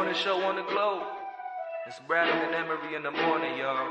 Funniest show on the globe. It's Bradley and Emery in the morning, y'all.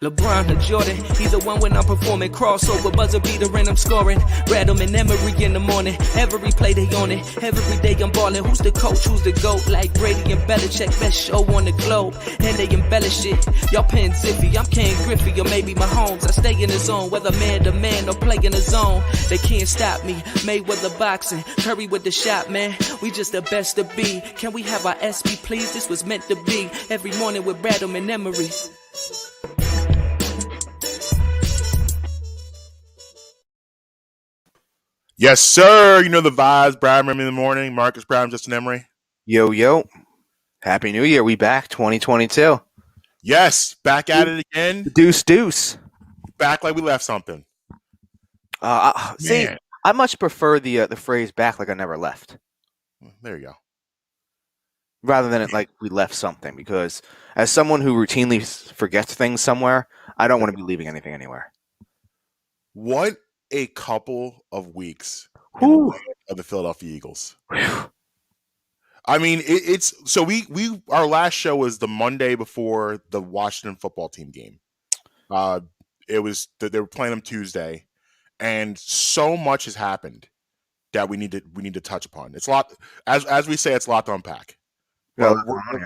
LeBron or Jordan, either one when I'm performing. Crossover, buzzer beater and I'm scoring. Rattle and Emery in the morning. Every play they on it. Every day I'm balling. Who's the coach? Who's the GOAT? Like Brady and Belichick, best show on the globe. And they embellish it. Y'all paying Zippy. I'm Ken Griffey or maybe Mahomes. I stay in the zone, whether man to man or play in the zone. They can't stop me. Mayweather boxing. Curry with the shot, man. We just the best to be. Can we have our SB, please? This was meant to be. Every morning with Bradley and Emery. Yes, sir. You know the vibes. Brian in the morning. Marques, Brian, Justin, Emery. Yo, yo. Happy New Year. We back 2022. Yes, back at it again. Deuce. Back like we left something. See, I much prefer the phrase back like I never left. There you go. Rather than it like we left something, because as someone who routinely forgets things somewhere, I don't want to be leaving anything anywhere. What a couple of weeks in the land of the Philadelphia Eagles. I mean, it's so we our last show was the Monday before the Washington football team game. It was they were playing them Tuesday, and so much has happened that we need to touch upon. It's a lot, as we say, it's a lot to unpack. Well,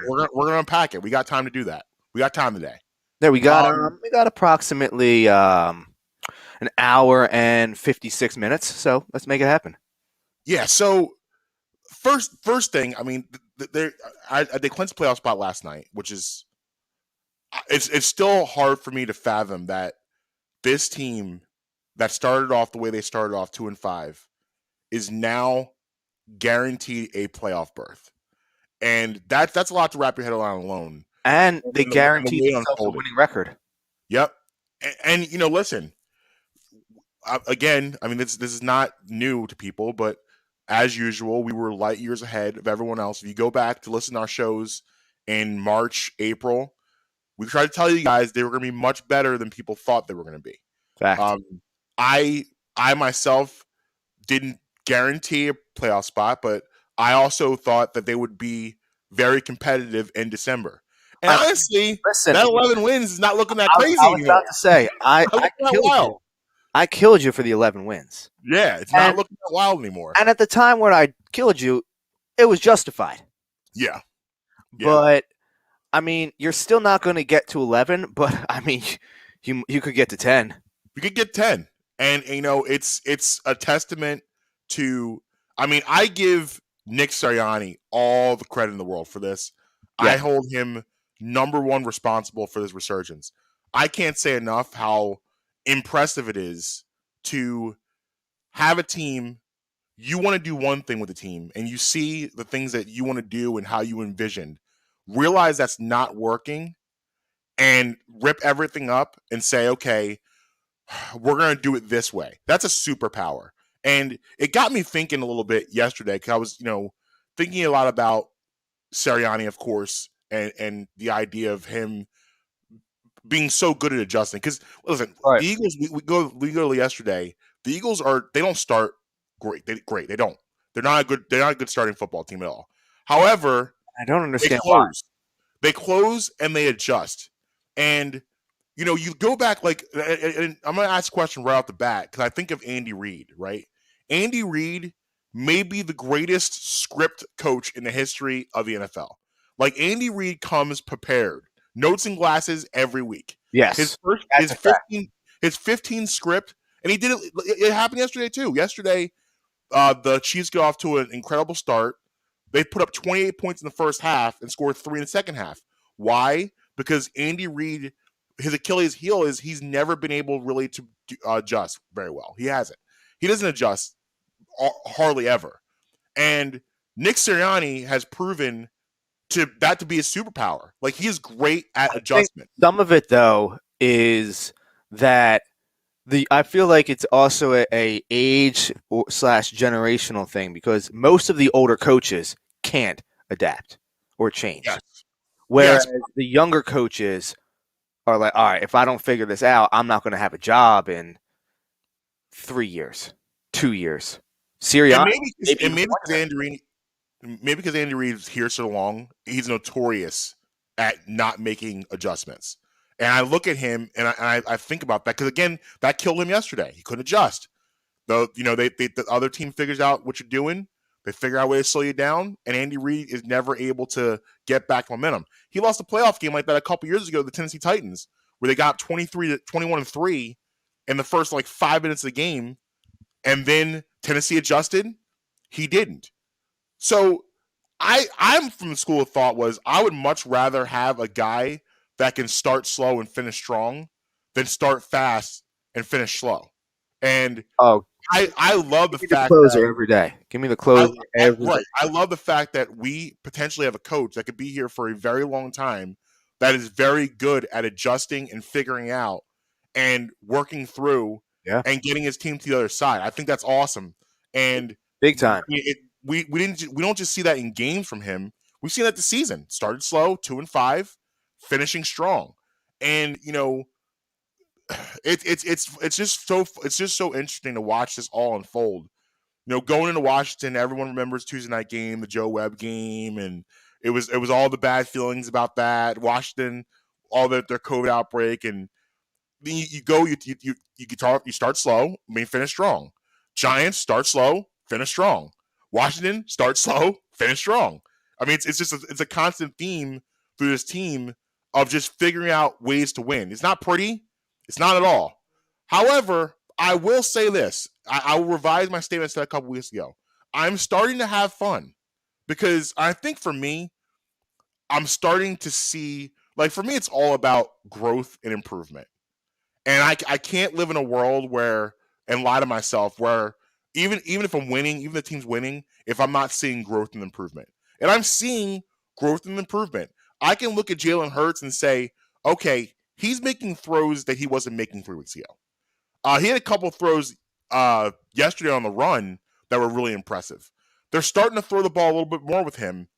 we're gonna unpack it. We got time to do that. We got time today. There we got approximately an hour and 56 minutes, so let's make it happen. Yeah, so first thing, I mean, they clinched the playoff spot last night, which is it's still hard for me to fathom that this team that started off the way they started off 2-5 is now guaranteed a playoff berth. And that's a lot to wrap your head around alone. And they guaranteed themselves a winning record. Yep. And you know, listen, again, I mean, this is not new to people, but as usual, we were light years ahead of everyone else. If you go back to listen to our shows in March, April, we tried to tell you guys they were going to be much better than people thought they were going to be. Fact. I myself didn't guarantee a playoff spot, but I also thought that they would be very competitive in December. And honestly, that 11 wins is not looking that crazy anymore. I was anymore. about to say, I killed you for the 11 wins. Yeah, it's not looking that wild anymore. And at the time when I killed you, it was justified. Yeah. But, I mean, you're still not going to get to 11, but, I mean, you could get to 10. You could get 10. And, you know, it's a testament to – I mean, I give Nick Sirianni all the credit in the world for this. Yeah. I hold him number one responsible for this resurgence. I can't say enough how impressive it is to have a team. You want to do one thing with the team, and you see the things that you want to do and how you envisioned. Realize that's not working, and rip everything up and say, okay, we're going to do it this way. That's a superpower. And it got me thinking a little bit yesterday because I was, you know, thinking a lot about Sirianni, of course, and the idea of him being so good at adjusting. Because listen, right. The Eagles, we go yesterday. The Eagles they don't start great. They don't. They're not a good starting football team at all. However, I don't understand why. They close and they adjust. And you know, you go back and I'm going to ask a question right off the bat because I think of Andy Reid, right? Andy Reid may be the greatest script coach in the history of the NFL. Like, Andy Reid comes prepared, notes and glasses every week. Yes, his 15 script, and he did it. It happened yesterday too. Yesterday, the Chiefs get off to an incredible start. They put up 28 points in the first half and scored 3 in the second half. Why? Because Andy Reid, his Achilles heel is he's never been able really to adjust very well. He hasn't. He doesn't adjust hardly ever. And Nick Sirianni has proven to be a superpower. Like, he is great at adjustment. Some of it, though, is that I feel like it's also a age / generational thing because most of the older coaches can't adapt or change. Yes. Whereas the younger coaches are like, all right, if I don't figure this out, I'm not going to have a job in 3 years, 2 years. Sirianni, maybe Andy Reid, maybe because Andy Reid's here so long, he's notorious at not making adjustments. And I look at him and I think about that because again, that killed him yesterday. He couldn't adjust. The other team figures out what you're doing. They figure out a way to slow you down, and Andy Reid is never able to get back momentum. He lost a playoff game like that a couple years ago to the Tennessee Titans, where they got 21-3 in the first 5 minutes of the game, and then Tennessee adjusted. He didn't. So I'm from the school of thought was I would much rather have a guy that can start slow and finish strong than start fast and finish slow. And I love the fact closer that every day. Give me the closer every day. I love the fact that we potentially have a coach that could be here for a very long time that is very good at adjusting and figuring out and working through and getting his team to the other side. I think that's awesome. And big time. We don't just see that in games from him. We've seen that this season. Started slow, 2-5, finishing strong. And it's just so interesting to watch this all unfold. Going into Washington, everyone remembers Tuesday night game, the Joe Webb game, and it was all the bad feelings about that. Washington, all their COVID outbreak, and then you start slow, finish strong. Giants start slow, finish strong. Washington start slow, finish strong. It's a constant theme through this team of just figuring out ways to win. It's not pretty. It's not at all. However, I will say this. I will revise my statements that a couple weeks ago. I'm starting to have fun because I think for me, I'm starting to see, for me, it's all about growth and improvement. And I can't live in a world and lie to myself where even if I'm winning, even the team's winning, if I'm not seeing growth and improvement. And I'm seeing growth and improvement. I can look at Jalen Hurts and say, okay, he's making throws that he wasn't making 3 weeks ago. He had a couple throws yesterday on the run that were really impressive. They're starting to throw the ball a little bit more with him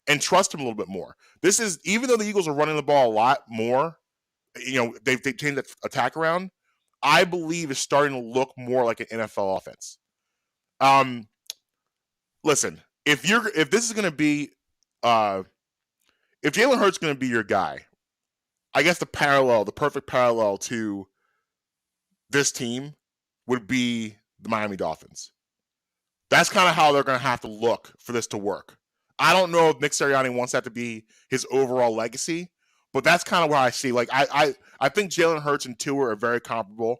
and trust him a little bit more. This is, even though the Eagles are running the ball a lot more, they've changed the attack around, I believe is starting to look more like an NFL offense. Listen, if this is going to be, if Jalen Hurts is going to be your guy, I guess the perfect parallel to this team would be the Miami Dolphins. That's kind of how they're going to have to look for this to work. I don't know if Nick Sirianni wants that to be his overall legacy, but that's kind of what I see. I think Jalen Hurts and Tua are very comparable.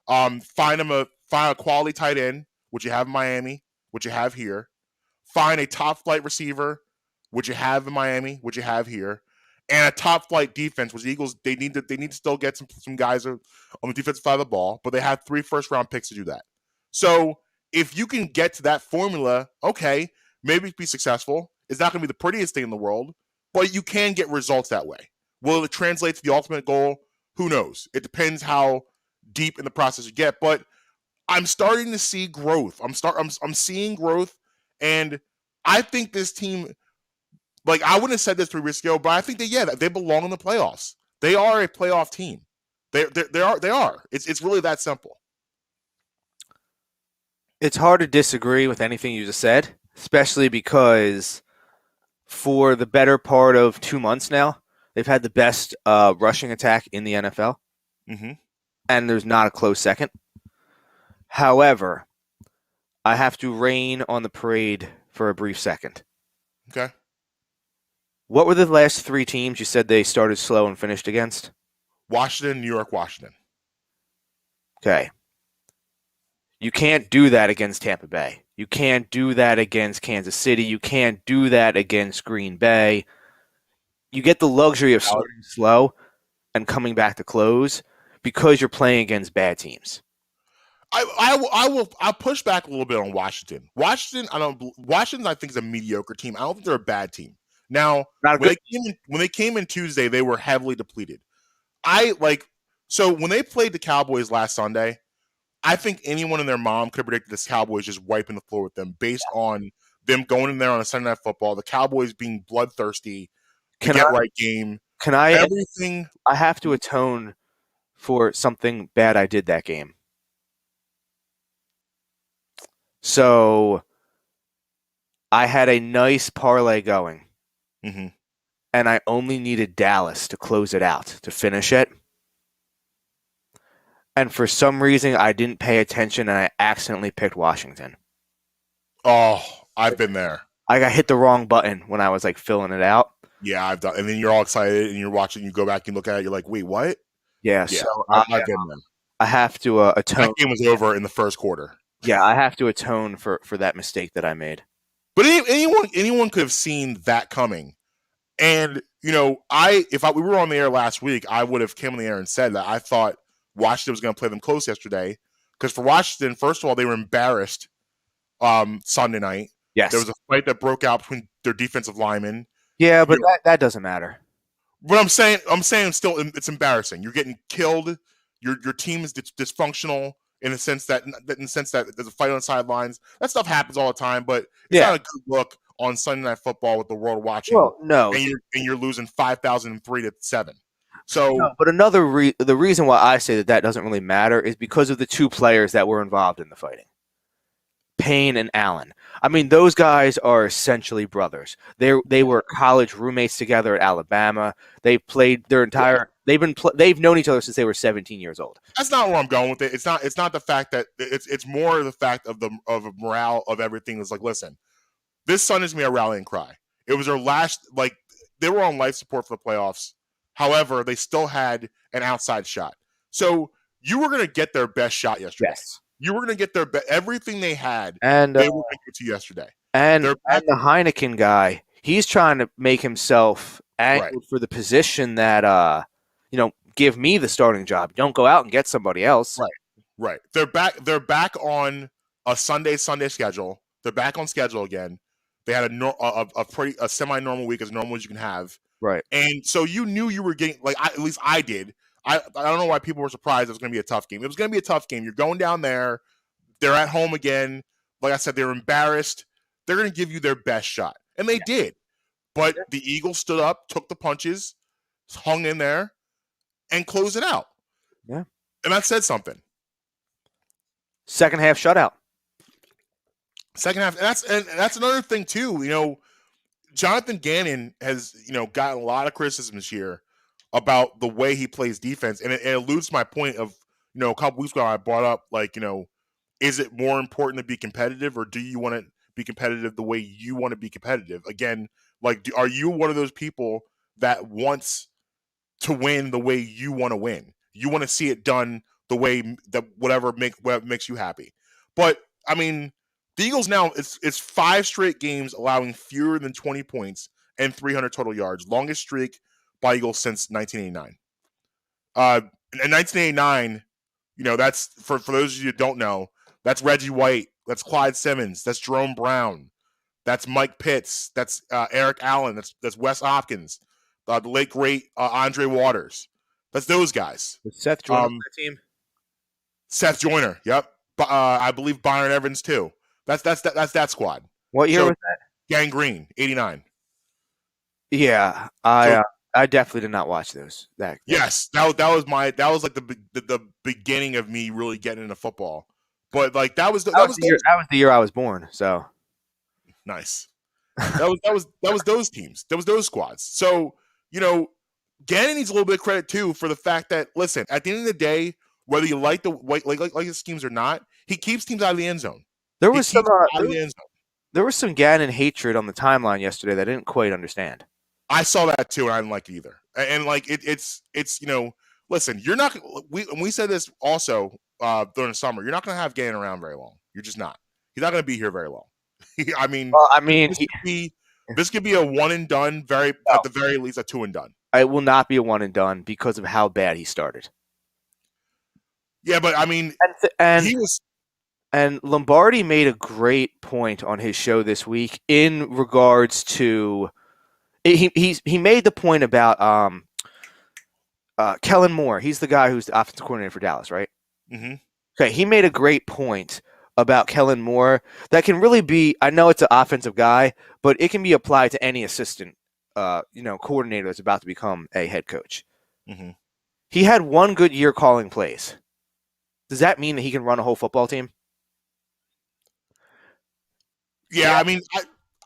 Find a quality tight end, which you have in Miami, which you have here. Find a top flight receiver, which you have in Miami, which you have here, and a top flight defense, which the Eagles they need to still get some guys on the defensive side of the ball, but they have 3 first-round picks to do that. So if you can get to that formula, okay, maybe be successful. It's not going to be the prettiest thing in the world, but you can get results that way. Will it translate to the ultimate goal? Who knows? It depends how deep in the process you get. But I'm starting to see growth. I'm seeing growth, and I think this team, I wouldn't have said this 3 weeks ago, but I think they belong in the playoffs. They are a playoff team. They are. It's really that simple. It's hard to disagree with anything you just said, especially because for the better part of 2 months now, they've had the best rushing attack in the NFL, and there's not a close second. However, I have to rain on the parade for a brief second. Okay. What were the last 3 teams you said they started slow and finished against? Washington, New York, Washington. Okay. You can't do that against Tampa Bay. You can't do that against Kansas City. You can't do that against Green Bay. You get the luxury of starting slow and coming back to close because you're playing against bad teams. I'll push back a little bit on Washington. Washington, I think is a mediocre team. I don't think they're a bad team. Now, when they came in Tuesday, they were heavily depleted. So when they played the Cowboys last Sunday, I think anyone and their mom could have predicted this Cowboys just wiping the floor with them based on them going in there on a Sunday Night Football, the Cowboys being bloodthirsty, right game. I have to atone for something bad I did that game. So I had a nice parlay going, Mm-hmm. and I only needed Dallas to close it out, to finish it. And for some reason, I didn't pay attention, and I accidentally picked Washington. Oh, I've been there. I got hit the wrong button when I was like filling it out. Yeah, I've done. And then you're all excited, and you're watching. You go back and look at it. You're like, wait, what? Yeah, Yeah, so I've been there. I have to atone. That game was over in the first quarter. Yeah, I have to atone for that mistake that I made. But anyone could have seen that coming. And we were on the air last week, I would have came on the air and said that I thought Washington was going to play them close yesterday. Because for Washington, first of all, they were embarrassed Sunday night. Yes, there was a fight that broke out between their defensive linemen. Yeah, but that doesn't matter. But I'm saying still, it's embarrassing. You're getting killed. Your team is dysfunctional in the sense that there's a fight on the sidelines. That stuff happens all the time, but it's not a good look on Sunday Night Football with the world watching. Well, no, and you're losing 5,003-7. So, no, but the reason why I say that doesn't really matter is because of the two players that were involved in the fighting, Payne and Allen. I mean, those guys are essentially brothers. They were college roommates together at Alabama. They played their entire. They've known each other since they were 17 years old. That's not where I'm going with it. It's not the fact that it's more the fact of the morale of everything. Is like, listen, this Sunday is gonna be a rallying cry. It was their last. Like, they were on life support for the playoffs. However, they still had an outside shot. So you were gonna get their best shot yesterday. Yes. You were going to get everything they had, and they were going to get to yesterday. And the Heineken guy, he's trying to make himself anchored for the position that, give me the starting job. Don't go out and get somebody else. Right. They're back on a Sunday schedule. They're back on schedule again. They had a semi-normal week, as normal as you can have. Right. And so you knew you were getting, at least I did. I don't know why people were surprised it was going to be a tough game. It was going to be a tough game. You're going down there. They're at home again. Like I said, they're embarrassed. They're going to give you their best shot. And they did. But the Eagles stood up, took the punches, hung in there, and closed it out. Yeah. And that said something. Second half shutout. Second half. And that's another thing, too. Jonathan Gannon has, gotten a lot of criticism this year about the way he plays defense. And it alludes to my point of, a couple weeks ago I brought up, is it more important to be competitive, or do you want to be competitive the way you want to be competitive? Again, are you one of those people that wants to win the way you want to win? You want to see it done the way that whatever makes you happy. But I mean, the Eagles now, it's 5 straight games allowing fewer than 20 points and 300 total yards. Longest streak by Eagles since 1989. In 1989, that's for those of you who don't know, that's Reggie White, that's Clyde Simmons, that's Jerome Brown, that's Mike Pitts, that's Eric Allen, that's Wes Hopkins, the late great Andre Waters. That's those guys. Was Seth Joyner on that team? Seth Joyner, yep. I believe Byron Evans too. That's that squad. What year was that? Gang Green, 89. Yeah, I definitely did not watch those. Yes, that was like the beginning of me really getting into football. But that was the year I was born. So nice. That was those teams. That was those squads. So Gannon needs a little bit of credit too for the fact that, listen, at the end of the day, whether you like his schemes or not, he keeps teams out of the end zone. There was some Gannon hatred on the timeline yesterday that I didn't quite understand. I saw that too, and I didn't like it either. And it's listen, you're not. We said this also during the summer. You're not going to have Gannon around very long. You're just not. He's not going to be here very long. I mean, this could be a one and done. At the very least, a 2 and done. It will not be a one and done because of how bad he started. Yeah, but I mean, and he was. And Lombardi made a great point on his show this week in regards to. He made the point about Kellen Moore. He's the guy who's the offensive coordinator for Dallas, right? Mm-hmm. Okay, he made a great point about Kellen Moore that can really be. I know it's an offensive guy, but it can be applied to any assistant, coordinator that's about to become a head coach. Mm-hmm. He had one good year calling plays. Does that mean that he can run a whole football team? Yeah, I mean,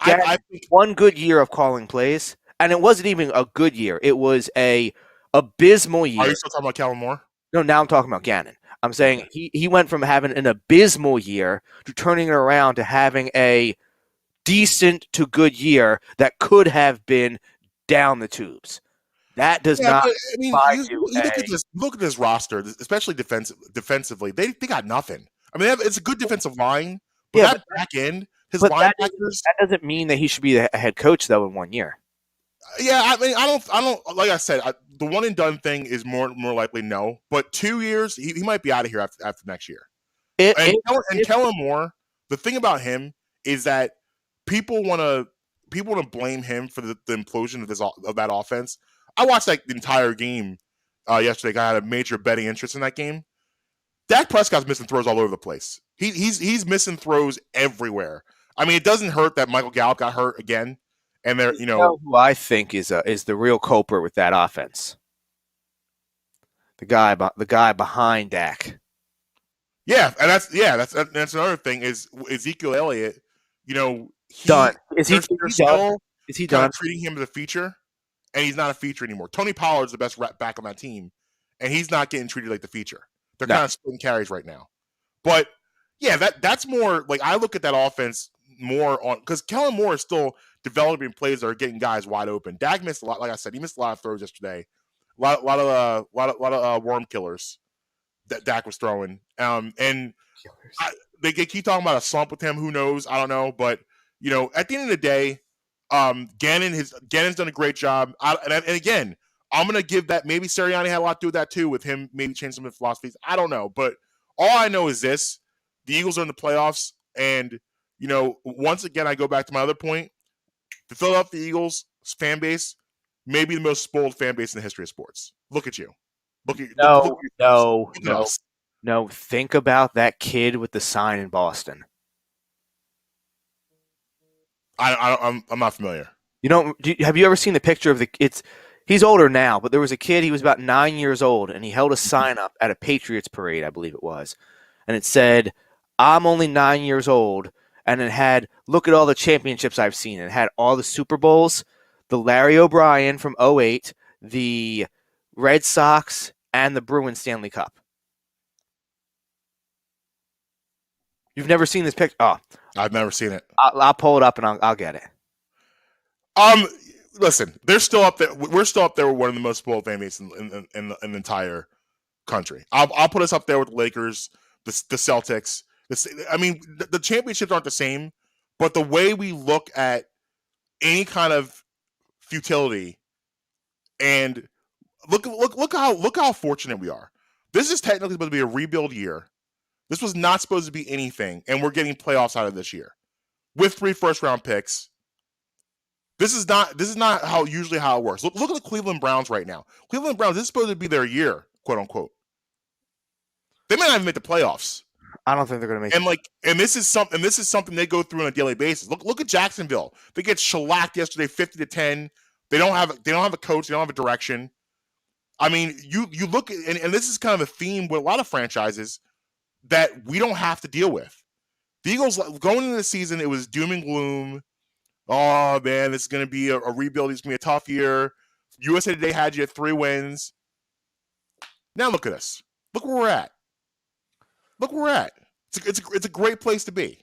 I think one good year of calling plays, and it wasn't even a good year. It was a abysmal year. Are you still talking about Kellen Moore? No, now I'm talking about Gannon. I'm saying Okay. he went from having an abysmal year to turning it around to having a decent to good year that could have been down the tubes. That does Yeah, not but I mean, buy you, you you look at this roster, especially defensively. They got nothing. I mean, it's a good defensive line, but yeah, that back end, his but linebackers. that doesn't mean that he should be the head coach though in 1 year. Yeah, I mean, I don't. Like I said, the one and done thing is more likely no. But 2 years, he might be out of here after next year. And Kellen Moore, the thing about him is that people want to blame him for the implosion of that offense. I watched that entire game yesterday. I had a major betting interest in that game. Dak Prescott's missing throws all over the place. He's missing throws everywhere. I mean, it doesn't hurt that Michael Gallup got hurt again, and they're who I think is the real culprit with that offense. The guy behind Dak. Yeah, and that's another thing is Ezekiel Elliott. Done. Is he still Is he kind done? of treating him as a feature, and he's not a feature anymore. Tony Pollard's the best back on that team, and he's not getting treated like the feature. They're kind of splitting carries right now. But yeah, that's more like I look at that offense more on because Kellen Moore is still developing plays that are getting guys wide open. Dak missed a lot. Like I said, he missed a lot of throws yesterday. A lot of worm killers that Dak was throwing. They keep talking about a slump with him. Who knows? I don't know. But at the end of the day, Gannon's done a great job. And again, I'm gonna give that. Maybe Sirianni had a lot to do with that too, with him maybe changing some of the philosophies. I don't know. But all I know is this: the Eagles are in the playoffs, and once again, I go back to my other point. The Philadelphia Eagles fan base may be the most spoiled fan base in the history of sports. Look at you. Look at No. Think about that kid with the sign in Boston. I'm not familiar. Have you ever seen the picture of he's older now, but there was a kid, he was about 9 years old, and he held a sign up at a Patriots parade, I believe it was. And it said, "I'm only 9 years old." And it had, "Look at all the championships I've seen." It had all the Super Bowls, the Larry O'Brien from 2008, the Red Sox, and the Bruins Stanley Cup. You've never seen this picture? Oh, I've never seen it. I'll pull it up and I'll get it. Listen, they're still up there. We're still up there with one of the most spoiled fan bases in the entire country. I'll put us up there with the Lakers, the Celtics. The championships aren't the same, but the way we look at any kind of futility and look how fortunate we are. This is technically supposed to be a rebuild year. This was not supposed to be anything, and we're getting playoffs out of this year with 3 first-round picks. This is not how it works. Look at the Cleveland Browns right now. Cleveland Browns, this is supposed to be their year, quote unquote. They may not even make the playoffs. I don't think they're going to make it. And this is something they go through on a daily basis. Look at Jacksonville. They get shellacked yesterday, 50-10. They don't have a coach. They don't have a direction. I mean, you look at, and this is kind of a theme with a lot of franchises that we don't have to deal with. The Eagles going into the season, it was doom and gloom. Oh man, this is going to be a rebuild. It's going to be a tough year. USA Today had you at 3 wins. Now look at us. Look where we're at. It's a great place to be.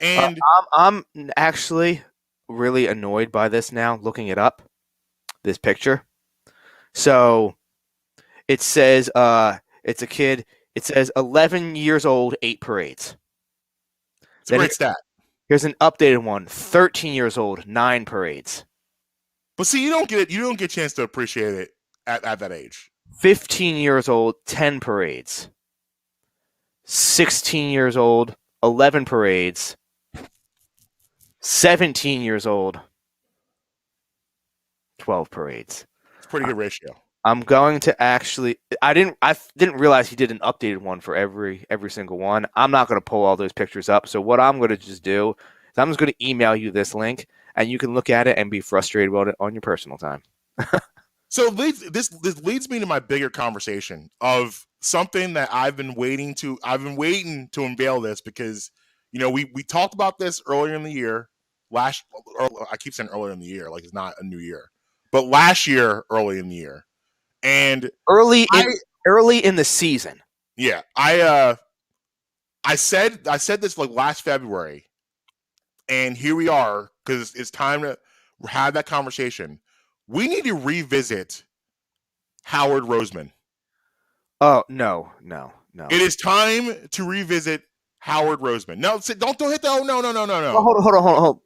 And I'm actually really annoyed by this now. Looking it up, this picture. So it says it's a kid. It says 11 years old, 8 parades. It's a great stat. Here's an updated one. 13 years old, 9 parades. But see, you don't get a chance to appreciate it at that age. 15 years old, 10 parades. 16 years old, 11 parades. 17 years old, 12 parades. It's a pretty good ratio. I'm going to actually. I didn't realize he did an updated one for every single one. I'm not going to pull all those pictures up. So what I'm going to just do is I'm just going to email you this link, and you can look at it and be frustrated about it on your personal time. So this leads me to my bigger conversation of something that I've been waiting to unveil this because we talked about this earlier in the year, I keep saying earlier in the year, like it's not a new year, but last year, early in the year, and early in the season. Yeah, I said this like last February, and here we are because it's time to have that conversation. We need to revisit Howard Roseman. Oh no! It is time to revisit Howard Roseman. No, don't hit the. Oh no! Oh, hold on.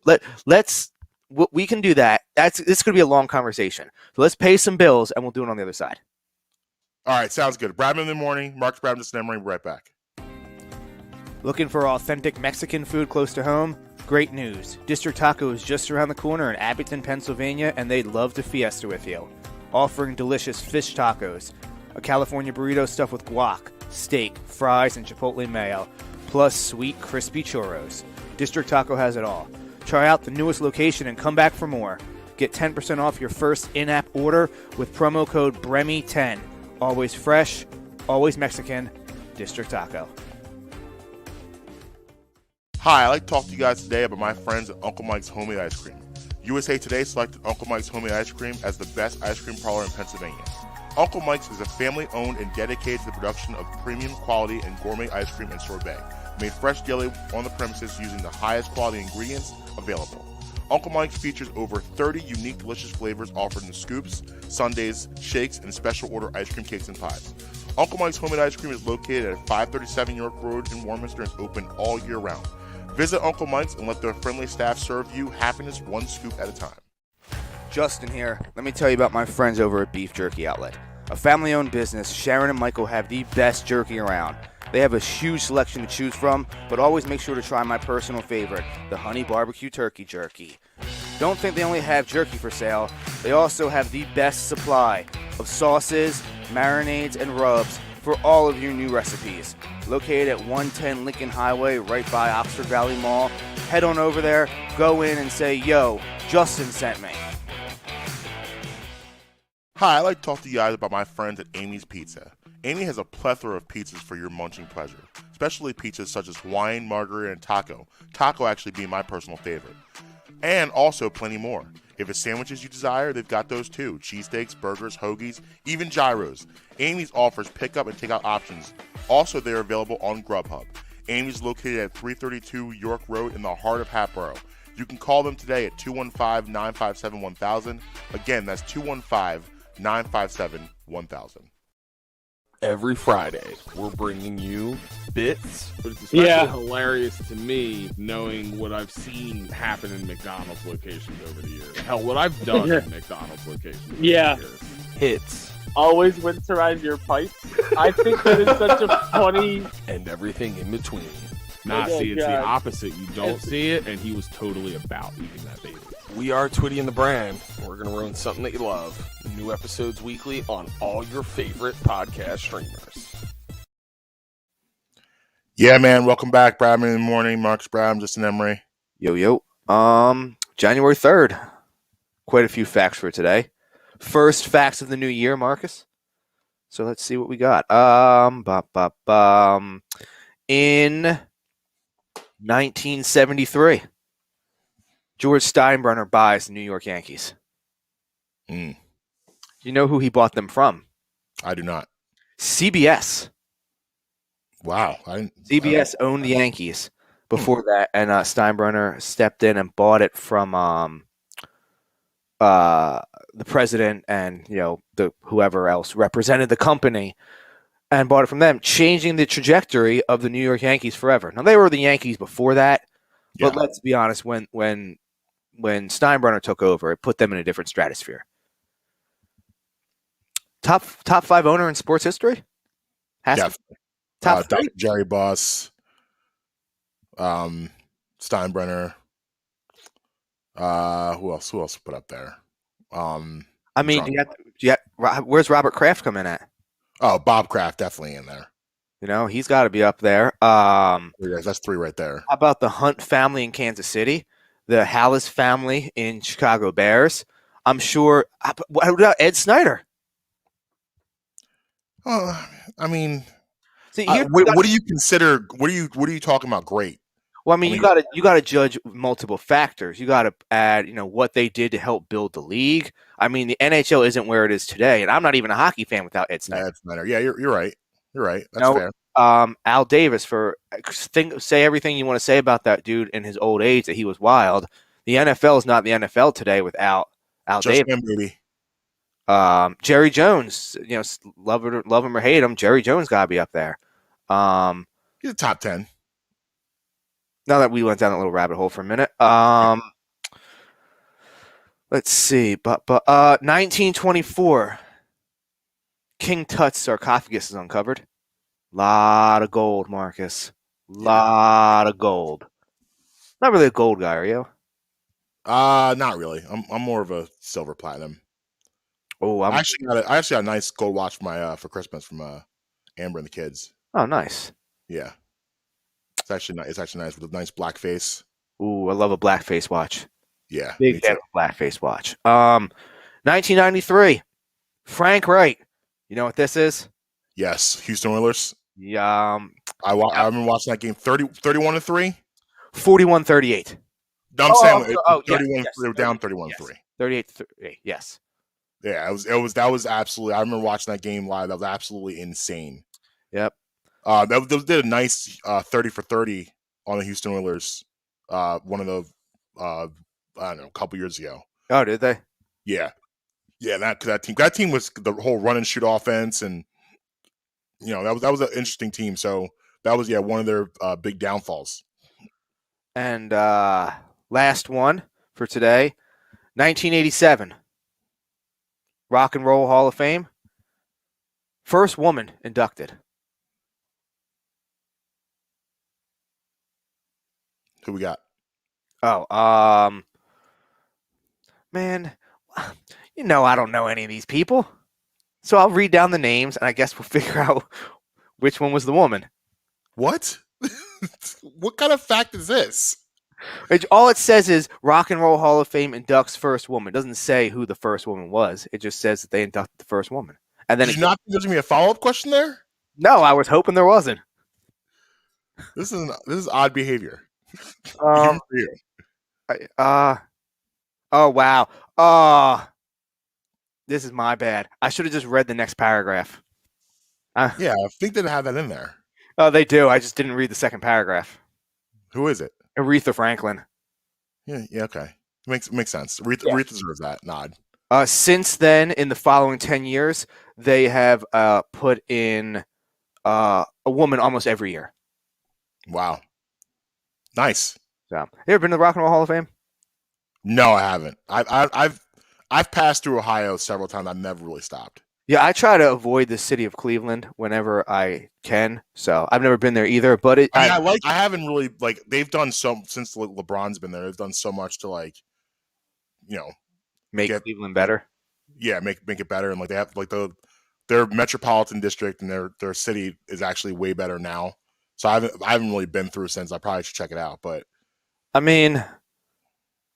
We can do that. It's going to be a long conversation. So let's pay some bills, and we'll do it on the other side. All right, sounds good. Bradman in the morning. Marques, Bradman, Justin, Emery. Right back. Looking for authentic Mexican food close to home? Great news. District Taco is just around the corner in Abington, Pennsylvania, and they'd love to fiesta with you. Offering delicious fish tacos, a California burrito stuffed with guac, steak, fries, and chipotle mayo, plus sweet, crispy churros. District Taco has it all. Try out the newest location and come back for more. Get 10% off your first in-app order with promo code BREMI10. Always fresh, always Mexican, District Taco. Hi, I'd like to talk to you guys today about my friends at Uncle Mike's Homemade Ice Cream. USA Today selected Uncle Mike's Homemade Ice Cream as the best ice cream parlor in Pennsylvania. Uncle Mike's is a family-owned and dedicated to the production of premium quality and gourmet ice cream and sorbet, made fresh daily on the premises using the highest quality ingredients available. Uncle Mike's features over 30 unique delicious flavors offered in scoops, sundaes, shakes, and special order ice cream cakes and pies. Uncle Mike's Homemade Ice Cream is located at 537 York Road in Warminster and is open all year round. Visit Uncle Mike's and let their friendly staff serve you happiness one scoop at a time. Justin here. Let me tell you about my friends over at Beef Jerky Outlet. A family-owned business, Sharon and Michael have the best jerky around. They have a huge selection to choose from, but always make sure to try my personal favorite, the Honey Barbecue Turkey Jerky. Don't think they only have jerky for sale. They also have the best supply of sauces, marinades, and rubs for all of your new recipes. Located at 110 Lincoln Highway, right by Oxford Valley Mall. Head on over there, go in and say, yo, Justin sent me. Hi, I'd like to talk to you guys about my friends at Amy's Pizza. Amy has a plethora of pizzas for your munching pleasure, especially pizzas such as Hawaiian, Margarita, and Taco. Taco actually being my personal favorite. And also plenty more. If it's sandwiches you desire, they've got those too. Cheesesteaks, burgers, hoagies, even gyros. Amy's offers pickup and takeout options. Also, they're available on Grubhub. Amy's located at 332 York Road in the heart of Hatboro. You can call them today at 215-957-1000. Again, that's 215-957-1000. Every Friday, we're bringing you bits. But it's especially hilarious to me knowing what I've seen happen in McDonald's locations over the years. Hell, what I've done in McDonald's locations over the years. Hits. Always winterize your pipes. I think that is such a funny... And everything in between. See, it's the opposite. You don't see it, and he was totally about eating that baby. We are Twitty and the Brand. We're going to ruin something that you love. New episodes weekly on all your favorite podcast streamers. Yeah, man. Welcome back. Bradman in the morning. Marques, Bradman, Justin, Emery. Yo. January 3rd. Quite a few facts for today. First facts of the new year, Marcus. So let's see what we got. In 1973, George Steinbrenner buys the New York Yankees. You know who he bought them from? I do not. CBS. Wow. CBS owned the Yankees before that, and Steinbrenner stepped in and bought it from the president and the whoever else represented the company, and bought it from them, changing the trajectory of the New York Yankees forever. Now they were the Yankees before that, but let's be honest, when Steinbrenner took over, it put them in a different stratosphere. Top 5 owner in sports history? Top 3? Jerry Buss, Steinbrenner. Who else put up there? Where's Robert Kraft come in at? Oh, Bob Kraft definitely in there. He's got to be up there. That's 3 right there. How about the Hunt family in Kansas City? The Hallis family in Chicago Bears? I'm sure. What about Ed Snyder? I mean, See, what do you consider? What are you talking about? Great. Well, I mean, you got to judge multiple factors. You got to add, what they did to help build the league. I mean, the NHL isn't where it is today, and I'm not even a hockey fan without Ed Snyder. Yeah, it's better. Yeah, you're right. You're right. That's fair. Al Davis, say everything you want to say about that dude in his old age, that he was wild. The NFL is not the NFL today without Al Davis. Him, baby. Jerry Jones, love him or hate him, Jerry Jones got to be up there. He's a top 10. Now that we went down a little rabbit hole for a minute, let's see. But 1924, King Tut's sarcophagus is uncovered. Lot of gold, Marcus. Lot of gold. Not really a gold guy, are you? Not really. I'm more of a silver platinum. Oh, I actually got a nice gold watch for my for Christmas from Amber and the kids. Oh, nice. Yeah. It's actually nice with a nice black face. Ooh, I love a black face watch. Yeah. Big fan of a black face watch. 1993. Frank Wright. You know what this is? Yes. Houston Oilers. Yeah. I remember watching that game 31-3. 41-38. No, I'm saying 31. They were down 31-3. 38-3. Yes. Yeah, that was absolutely. I remember watching that game live. That was absolutely insane. Yep. They did a nice 30 for 30 on the Houston Oilers. One of the I don't know, a couple years ago. Oh, did they? Yeah. That team was the whole run and shoot offense, and that was an interesting team. So that was one of their big downfalls. And last one for today, 1987, Rock and Roll Hall of Fame, first woman inducted. Who we got? Oh, man, I don't know any of these people. So I'll read down the names, and I guess we'll figure out which one was the woman. What? What kind of fact is this? All it says is Rock and Roll Hall of Fame inducts first woman. It doesn't say who the first woman was. It just says that they inducted the first woman. And then Did you not think there's gonna be a follow-up question there? No, I was hoping there wasn't. This is odd behavior. Oh wow. Oh, this is my bad. I should have just read the next paragraph. Yeah, I think they'd have that in there. Oh, they do. I just didn't read the second paragraph. Who is it? Aretha Franklin. Yeah, okay. Makes sense. Aretha deserves that nod. Since then, in the following 10 years, they have put in a woman almost every year. Wow. Nice. So, you ever been to the Rock and Roll Hall of Fame? No, I haven't. I've passed through Ohio several times. I've never really stopped. Yeah, I try to avoid the city of Cleveland whenever I can. So I've never been there either. But I haven't really they've done so since LeBron's been there. They've done so much to make Cleveland better. Yeah, make it better, and they have their metropolitan district and their city is actually way better now. So I haven't really been through since. I probably should check it out. But I mean,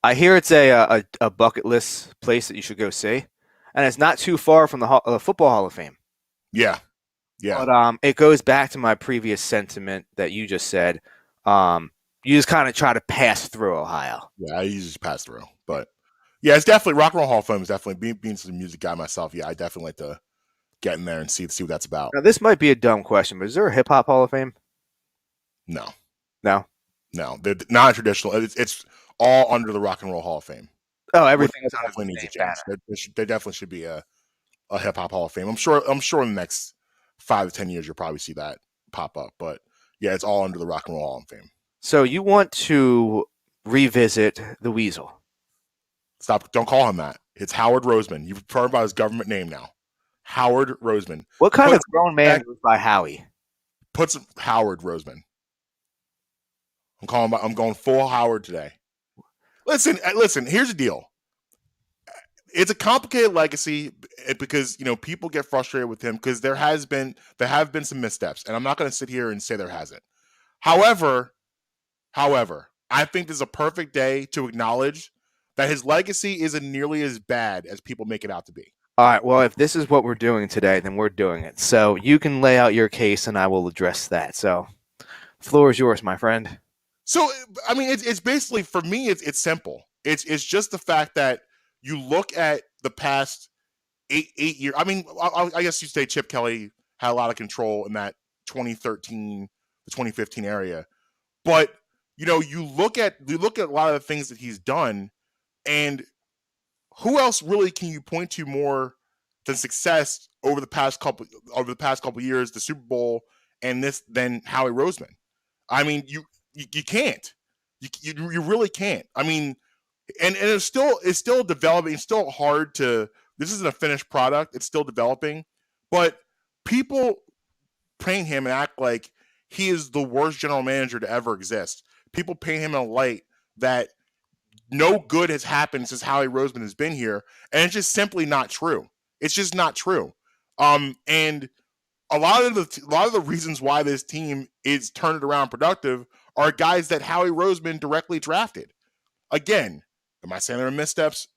I hear it's a bucket list place that you should go see, and it's not too far from the Football Hall of Fame. Yeah. But it goes back to my previous sentiment that you just said. You just kind of try to pass through Ohio. Yeah, I usually just pass through, but yeah, it's definitely Rock and Roll Hall of Fame. Is definitely being a music guy myself. Yeah, I definitely like to get in there and see what that's about. Now, this might be a dumb question, but is there a hip hop Hall of Fame? No. They're not traditional. It's all under the Rock and Roll Hall of Fame. Oh, everything is definitely needs a change. There definitely should be a hip hop Hall of Fame. I'm sure in the next 5 to 10 years you'll probably see that pop up. But yeah, it's all under the Rock and Roll Hall of Fame. So you want to revisit the Weasel? Stop! Don't call him that. It's Howard Roseman. You've heard about his government name now. Howard Roseman. What kind of grown man goes by Howie? Puts Howard Roseman. I'm going full Howard today. Listen. Here's the deal. It's a complicated legacy because people get frustrated with him because there have been some missteps, and I'm not going to sit here and say there hasn't. However, I think this is a perfect day to acknowledge that his legacy isn't nearly as bad as people make it out to be. All right. Well, if this is what we're doing today, then we're doing it. So you can lay out your case, and I will address that. So, the floor is yours, my friend. So I mean, it's basically for me, it's simple. It's just the fact that you look at the past 8 years. I mean, I guess you say Chip Kelly had a lot of control in that 2013 to 2015 area, but you look at a lot of the things that he's done, and who else really can you point to more than success over the past couple years, the Super Bowl and this than Howie Roseman? I mean, you can't. You really can't. I mean, and it's still developing. It's still hard to. This isn't a finished product. It's still developing, but people paint him and act like he is the worst general manager to ever exist. People paint him in a light that no good has happened since Howie Roseman has been here, and it's just simply not true. It's just not true. And a lot of the reasons why this team is turned around productive are guys that Howie Roseman directly drafted. Again, am I saying there are missteps?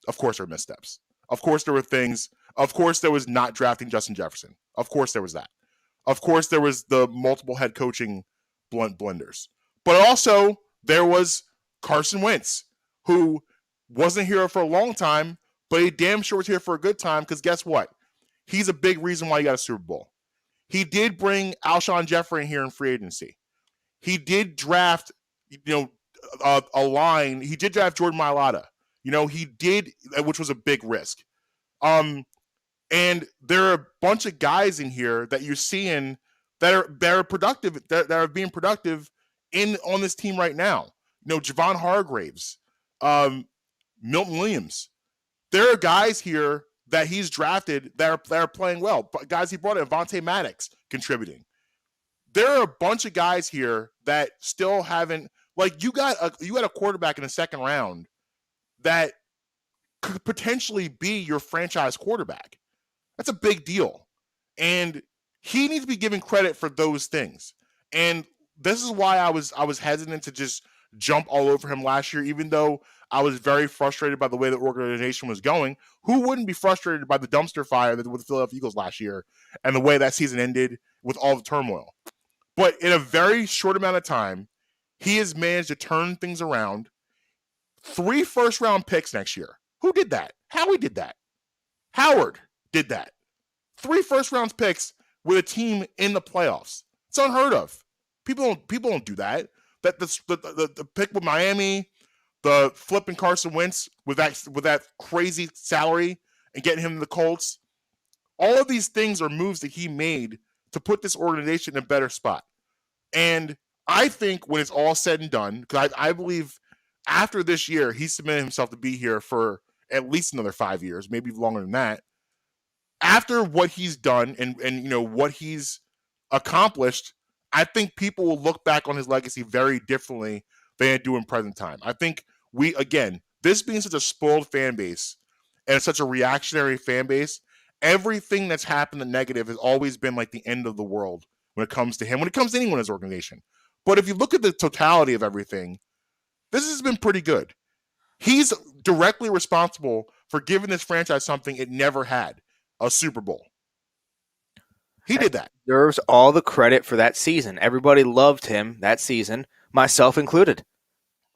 Of course there are missteps. Of course there were things. Of course there was not drafting Justin Jefferson. Of course there was that. Of course there was the multiple head coaching blunders. But also there was Carson Wentz, who wasn't here for a long time, but he damn sure was here for a good time, because guess what? He's a big reason why you got a Super Bowl. He did bring Alshon Jeffrey in here in free agency. He did draft, a line. He did draft Jordan Mailata. He did, which was a big risk. And there are a bunch of guys in here that you're seeing that are productive, that are being productive on this team right now. Javon Hargraves, Milton Williams. There are guys here that he's drafted that are playing well. Guys he brought in, Vontae Maddox contributing. There are a bunch of guys here that still haven't, like, you got a quarterback in the second round that could potentially be your franchise quarterback. That's a big deal. And he needs to be given credit for those things. And this is why I was hesitant to just jump all over him last year, even though I was very frustrated by the way the organization was going. Who wouldn't be frustrated by the dumpster fire with the Philadelphia Eagles last year and the way that season ended with all the turmoil? But in a very short amount of time, he has managed to turn things around. 3 first-round picks next year. Who did that? Howie did that. Howard did that. 3 first-round picks with a team in the playoffs. It's unheard of. People don't do that. That the pick with Miami, the flipping Carson Wentz with that crazy salary and getting him to the Colts. All of these things are moves that he made to put this organization in a better spot. And I think when it's all said and done, because I believe after this year, he's submitted himself to be here for at least another 5 years, maybe longer than that. After what he's done and what he's accomplished, I think people will look back on his legacy very differently than they do in present time. I think this being such a spoiled fan base and such a reactionary fan base, everything that's happened, the negative, has always been like the end of the world when it comes to him, when it comes to anyone in his organization. But if you look at the totality of everything, this has been pretty good. He's directly responsible for giving this franchise something it never had, a Super Bowl. He did that. Deserves all the credit for that season. Everybody loved him that season, myself included.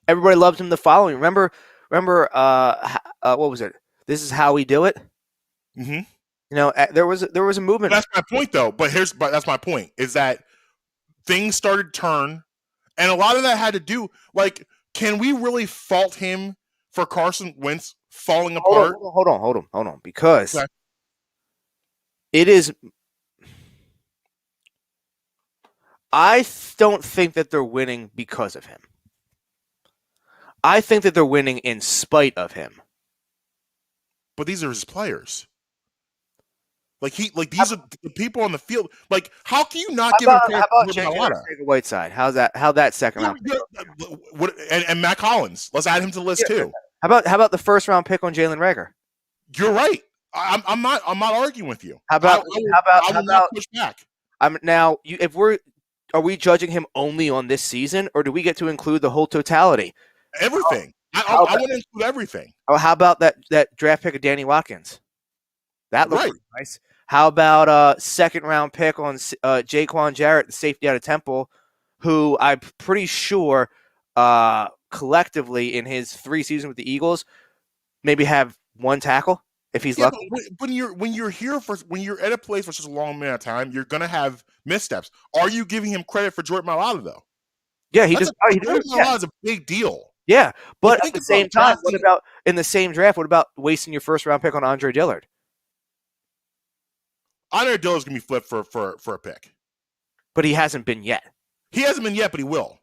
Everybody loved him the following. Remember, what was it? This is how we do it. Mm-hmm. There was a movement. That's my point, though. But that's my point, is that things started to turn, and a lot of that had to do, like, can we really fault him for Carson Wentz falling apart? Hold on, because it is. I don't think that they're winning because of him. I think that they're winning in spite of him. But these are his players. These are the people on the field. Like, how can you not give him credit? How about J.J. Whiteside? How's that second round pick? And Matt Collins. Let's add him to the list too. How about the first round pick on Jalen Reagor? You're right. I'm not arguing with you. How about not push back? Are we judging him only on this season, or do we get to include the whole totality? Everything. I want to include everything. Oh, how about that draft pick of Danny Watkins? That looks right. Nice. How about a second round pick on Jaquan Jarrett, the safety out of Temple, who I'm pretty sure collectively in his 3 seasons with the Eagles maybe have 1 tackle if he's lucky. But when you're at a place for such a long amount of time, you're gonna have missteps. Are you giving him credit for Jordan Mailata though? Yeah, he does. Jordan Mailata is a big deal. Yeah, but at the same time, drafting. what about in the same draft? What about wasting your first round pick on Andre Dillard? Andre Dillard's gonna be flipped for a pick, but he hasn't been yet. He hasn't been yet, but he will.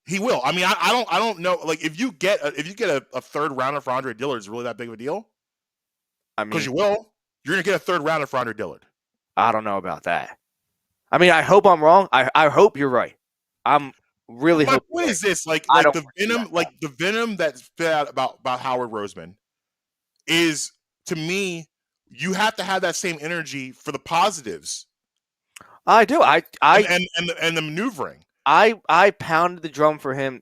He will. I mean, I don't know. Like, if you get a third rounder for Andre Dillard, is really that big of a deal? I mean, because you will. You're gonna get a third rounder for Andre Dillard. I don't know about that. I mean, I hope I'm wrong. I hope you're right. I'm really. My point is this: like the venom that's spit out about Howard Roseman is, to me, you have to have that same energy for the positives. I do. And the maneuvering. I pounded the drum for him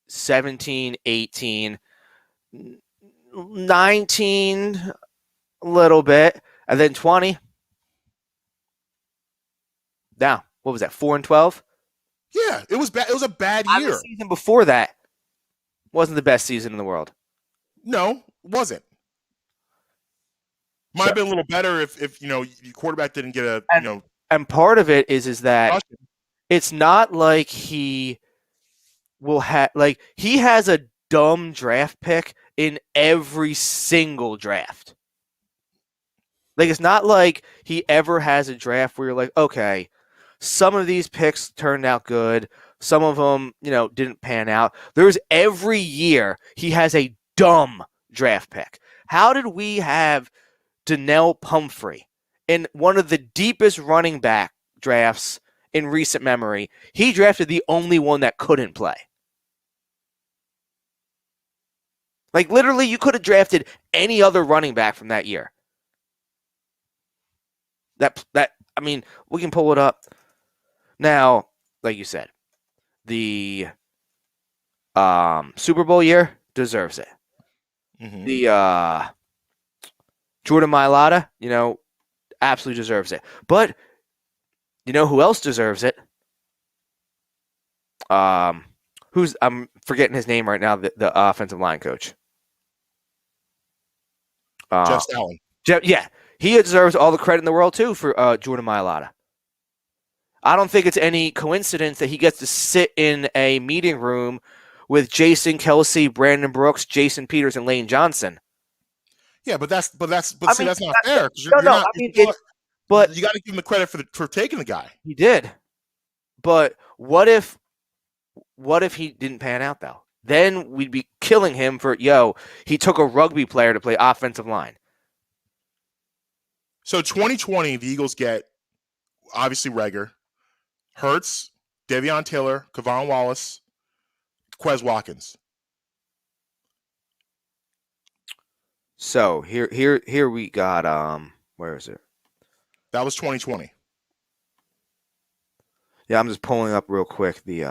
17, 18, 19 a little bit, and then 20. Now, what was that? 4 and 12? Yeah, it was bad. It was a bad year. The season before that wasn't the best season in the world. No, it wasn't. Might have been a little better if your quarterback didn't get And part of it is that it's not like he will have he has a dumb draft pick in every single draft. Like, it's not like he ever has a draft where you're like, okay, some of these picks turned out good, some of them, didn't pan out. There's every year he has a dumb draft pick. How did we have Donnell Pumphrey in one of the deepest running back drafts in recent memory? He drafted the only one that couldn't play. Like, literally, you could have drafted any other running back from that year. I mean, we can pull it up. Now, like you said, the Super Bowl year deserves it. Mm-hmm. The Jordan Mailata, absolutely deserves it. But you know who else deserves it? I'm forgetting his name right now, the offensive line coach. Jeff Allen. Yeah, he deserves all the credit in the world too for Jordan Mailata. I don't think it's any coincidence that he gets to sit in a meeting room with Jason Kelsey, Brandon Brooks, Jason Peters, and Lane Johnson. Yeah, but that's not fair. But you got to give him the credit for taking the guy. He did. But what if he didn't pan out though? Then we'd be killing him for he took a rugby player to play offensive line. So 2020, the Eagles get obviously Reagor, Hurts, Davion Taylor, Kevon Wallace, Quez Watkins. So here we got where is it? That was 2020. Yeah, I'm just pulling up real quick the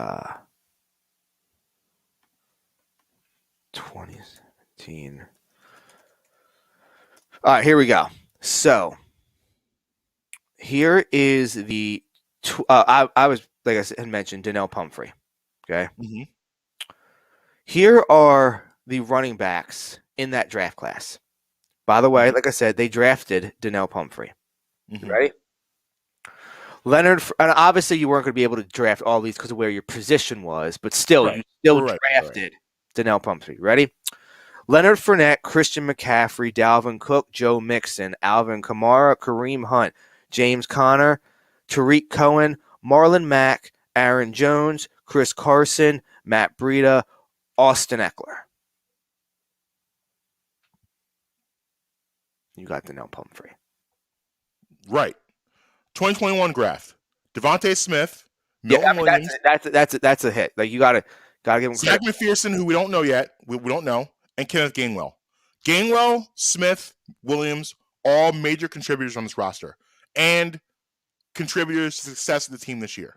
2017. All right, here we go. So here is the I was, like I had mentioned, Donnell Pumphrey. Okay. Mm-hmm. Here are the running backs in that draft class. By the way, like I said, they drafted Donnell Pumphrey. Mm-hmm. Right? Leonard, and obviously you weren't going to be able to draft all these because of where your position was, but still, you still drafted Donnell Pumphrey. Ready? Leonard Fournette, Christian McCaffrey, Dalvin Cook, Joe Mixon, Alvin Kamara, Kareem Hunt, James Conner, Tariq Cohen, Marlon Mack, Aaron Jones, Chris Carson, Matt Breida, Austin Eckler. You got Donnell Pumphrey. Right. 2021 draft. Devontae Smith, Milton Williams. That's a hit. Like, you gotta give him Zach credit. McPherson, who we don't know yet. We don't know. And Kenneth Gainwell. Gainwell, Smith, Williams, all major contributors on this roster. And contributors to success of the team this year.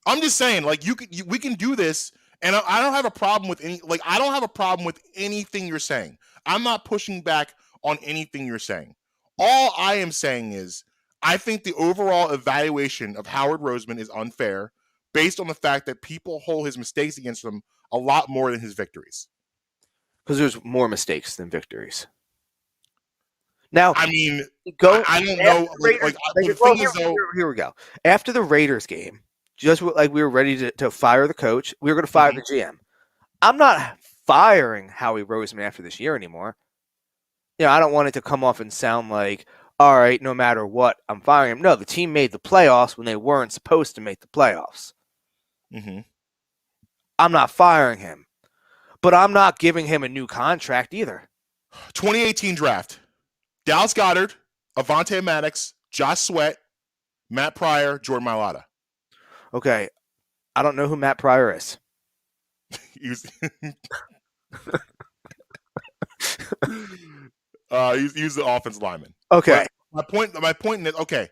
I'm just saying, like, we can do this, and I don't have a problem with I don't have a problem with anything you're saying. I'm not pushing back on anything you're saying. All I am saying is, I think the overall evaluation of Howard Roseman is unfair based on the fact that people hold his mistakes against him a lot more than his victories. Because there's more mistakes than victories. Now, I mean, go. I don't know. Here we go. After the Raiders game, just like we were ready to fire the coach, we were going to fire the GM. I'm not firing Howie Roseman after this year anymore. I don't want it to come off and sound like, all right, no matter what, I'm firing him. No, the team made the playoffs when they weren't supposed to make the playoffs. Mm-hmm. I'm not firing him, but I'm not giving him a new contract either. 2018 draft. Dallas Goedert, Avonte Maddox, Josh Sweat, Matt Pryor, Jordan Mailata. Okay. I don't know who Matt Pryor is. He's the offensive lineman. Okay. But my point is, okay,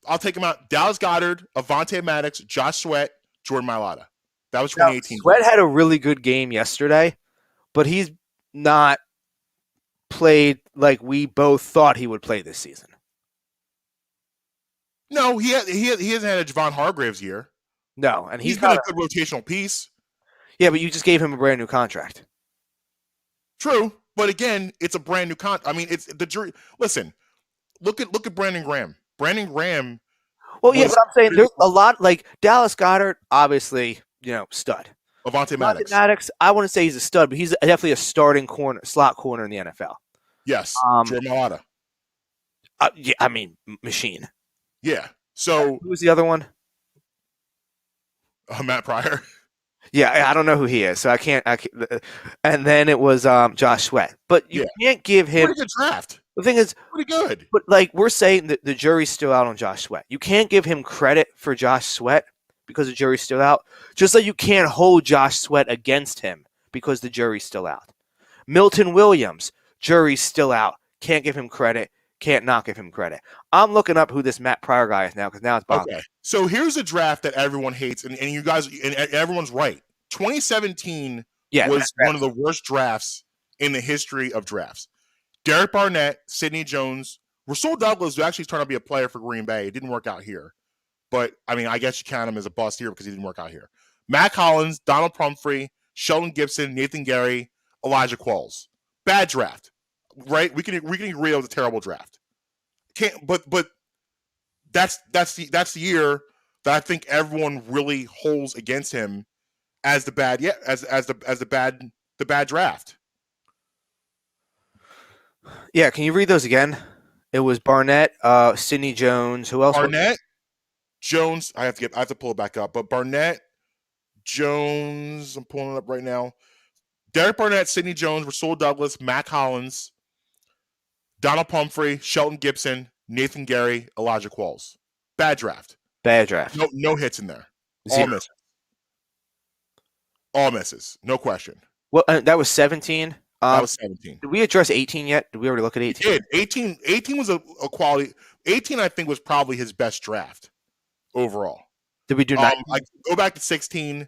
I'll take him out. Dallas Goedert, Avonte Maddox, Josh Sweat, Jordan Mailata. That was 2018. Now, Sweat had a really good game yesterday, but he's not played like we both thought he would play this season. No, he hasn't had a Javon Hargraves year. No, and he's been a good rotational piece. Yeah, but you just gave him a brand new contract. True, but again, it's a brand new contract. I mean, it's the jury. Listen, look at Brandon Graham. Brandon Graham. Well, yeah, but I'm saying there's a lot like Dallas Goedert, obviously, stud. Avonte Maddox. I wouldn't say he's a stud, but he's definitely a starting slot corner in the NFL. Yes, Jordan Mailata. Yeah, I mean, machine. Yeah. So who was the other one? Matt Pryor. Yeah, I don't know who he is, so I can't. And then it was Josh Sweat, but you can't give him pretty good draft. The thing is, pretty good. But like we're saying, that the jury's still out on Josh Sweat. You can't give him credit for Josh Sweat because the jury's still out. Just like you can't hold Josh Sweat against him because the jury's still out. Milton Williams, jury's still out. Can't give him credit. Can't not give him credit. I'm looking up who this Matt Pryor guy is now because now it's bothering. Okay. So here's a draft that everyone hates, and you guys, and everyone's right. 2017 was one of the worst drafts in the history of drafts. Derek Barnett, Sidney Jones, Rasul Douglas, who actually turned out to be a player for Green Bay. It didn't work out here. But, I mean, I guess you count him as a bust here because he didn't work out here. Matt Collins, Donald Pumphrey, Sheldon Gibson, Nathan Gary, Elijah Qualls. Bad draft, right? We can agree it was a terrible draft. But that's the year that I think everyone really holds against him as the bad the bad draft. Yeah, can you read those again? It was Barnett, Sidney Jones. Who else? Barnett, Jones. I have to pull it back up. But Barnett, Jones. I'm pulling it up right now. Derek Barnett, Sidney Jones, Rasul Douglas, Matt Collins, Donald Pumphrey, Shelton Gibson, Nathan Gary, Elijah Qualls. Bad draft. Bad draft. No hits in there. Zero. All misses. All misses. No question. Well, that was 17. That was 17. Did we address 18 yet? Did we already look at 18? We did. 18 was a quality. 18, I think, was probably his best draft overall. Did we do 19? I go back to 16.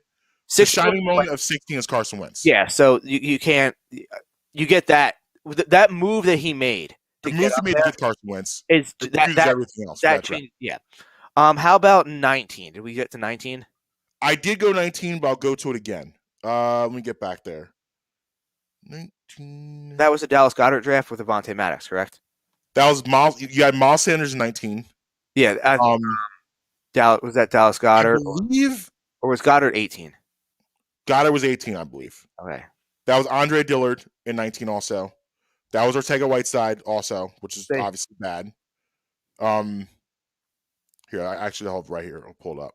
The shining moment of 16 is Carson Wentz. Yeah, so you can't. You get that move that he made. The move he made to get Carson Wentz is that everything else. That changed. Yeah. How about 19? Did we get to 19? I did go 19, but I'll go to it again. Let me get back there. 19. That was a Dallas Goedert draft with Avonte Maddox, correct? That was Miles. You had Miles Sanders in 19. Yeah. Was that Dallas Goedert? I believe. Or was Goddard 18? Goddard was 18, I believe. Okay. That was Andre Dillard in 19 also. That was Ortega-Whiteside also, which is obviously bad. Here, I actually hold right here. I'll pull it up.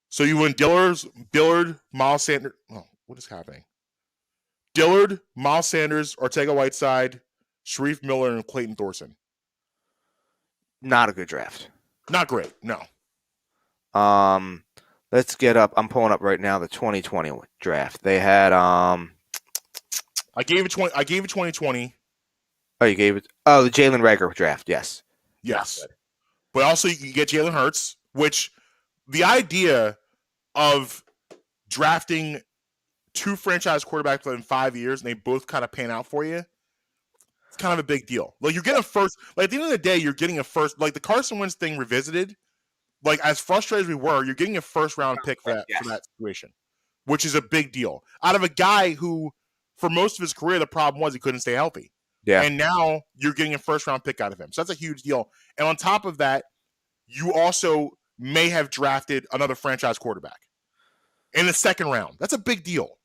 So you went Dillard, Miles Sanders. Oh, what is happening? Dillard, Miles Sanders, Ortega-Whiteside, Sharif Miller, and Clayton Thorson. Not a good draft. Not great, no. Let's get up. I'm pulling up right now the 2020 draft. They had I gave it 2020. Oh, you gave it. Oh, the Jalen Reagor draft. Yes. Yes. But also you get Jalen Hurts, which the idea of drafting two franchise quarterbacks in 5 years and they both kind of pan out for you, it's kind of a big deal. Like you're getting a first. Like at the end of the day, you're getting a first. Like the Carson Wentz thing revisited. like as frustrated as we were, you're getting a first round pick for that situation, which is a big deal. Out of a guy who, for most of his career, the problem was he couldn't stay healthy. Yeah. And now you're getting a first round pick out of him. So that's a huge deal. And on top of that, you also may have drafted another franchise quarterback in the second round. That's a big deal.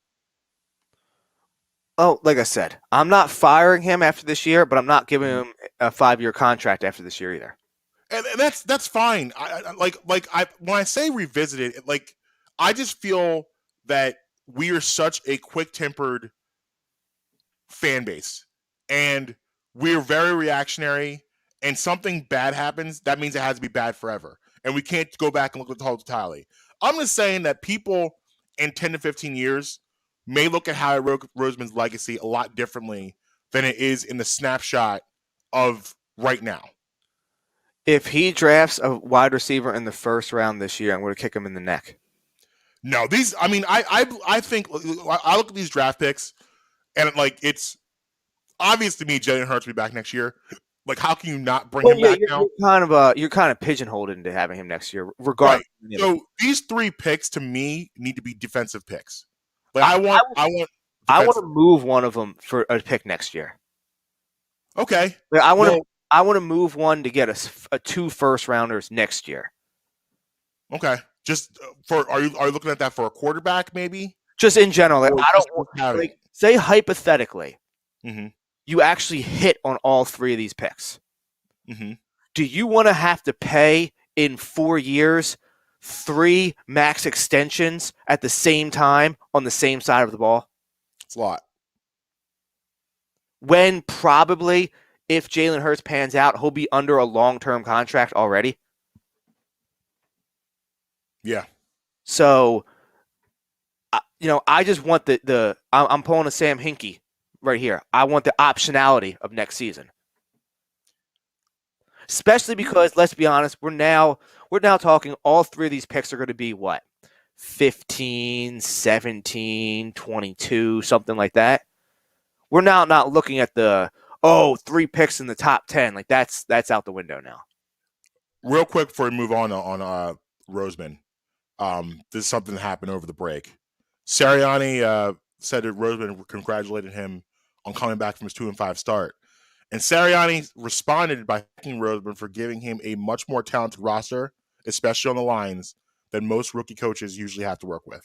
Oh, like I said, I'm not firing him after this year, but I'm not giving him a 5-year contract after this year either. And that's fine. I when I say revisit it, like I just feel that we are such a quick-tempered fan base, and we're very reactionary. And something bad happens, that means it has to be bad forever, and we can't go back and look at the whole totality. I'm just saying that people in 10 to 15 years may look at Howie Roseman's legacy a lot differently than it is in the snapshot of right now. If he drafts a wide receiver in the first round this year, I'm going to kick him in the neck. No, these. I mean, I think I look at these draft picks, and like it's obvious to me Jalen Hurts will be back next year. Like, how can you not bring him back now? You're kind of pigeonholed into having him next year, regardless. Right. So these 3 picks to me need to be defensive picks. Like I want to move one of them for a pick next year. Okay. Like, I want to move one to get a 2 first rounders next year. Okay. Just are you looking at that for a quarterback maybe? Just in general, like, I don't say hypothetically. Mm-hmm. You actually hit on all 3 of these picks. Mm-hmm. Do you want to have to pay in 4 years 3 max extensions at the same time on the same side of the ball? It's a lot. When probably, if Jalen Hurts pans out, he'll be under a long-term contract already. Yeah. So, I just want I'm pulling a Sam Hinkie right here. I want the optionality of next season. Especially because, let's be honest, we're now talking all 3 of these picks are going to be what? 15, 17, 22, something like that. We're now not looking at 3 picks in the top 10. Like that's out the window now. Real quick before we move on Roseman. This is something that happened over the break. Sirianni said that Roseman congratulated him on coming back from his 2-5 start. And Sirianni responded by thanking Roseman for giving him a much more talented roster, especially on the lines, than most rookie coaches usually have to work with.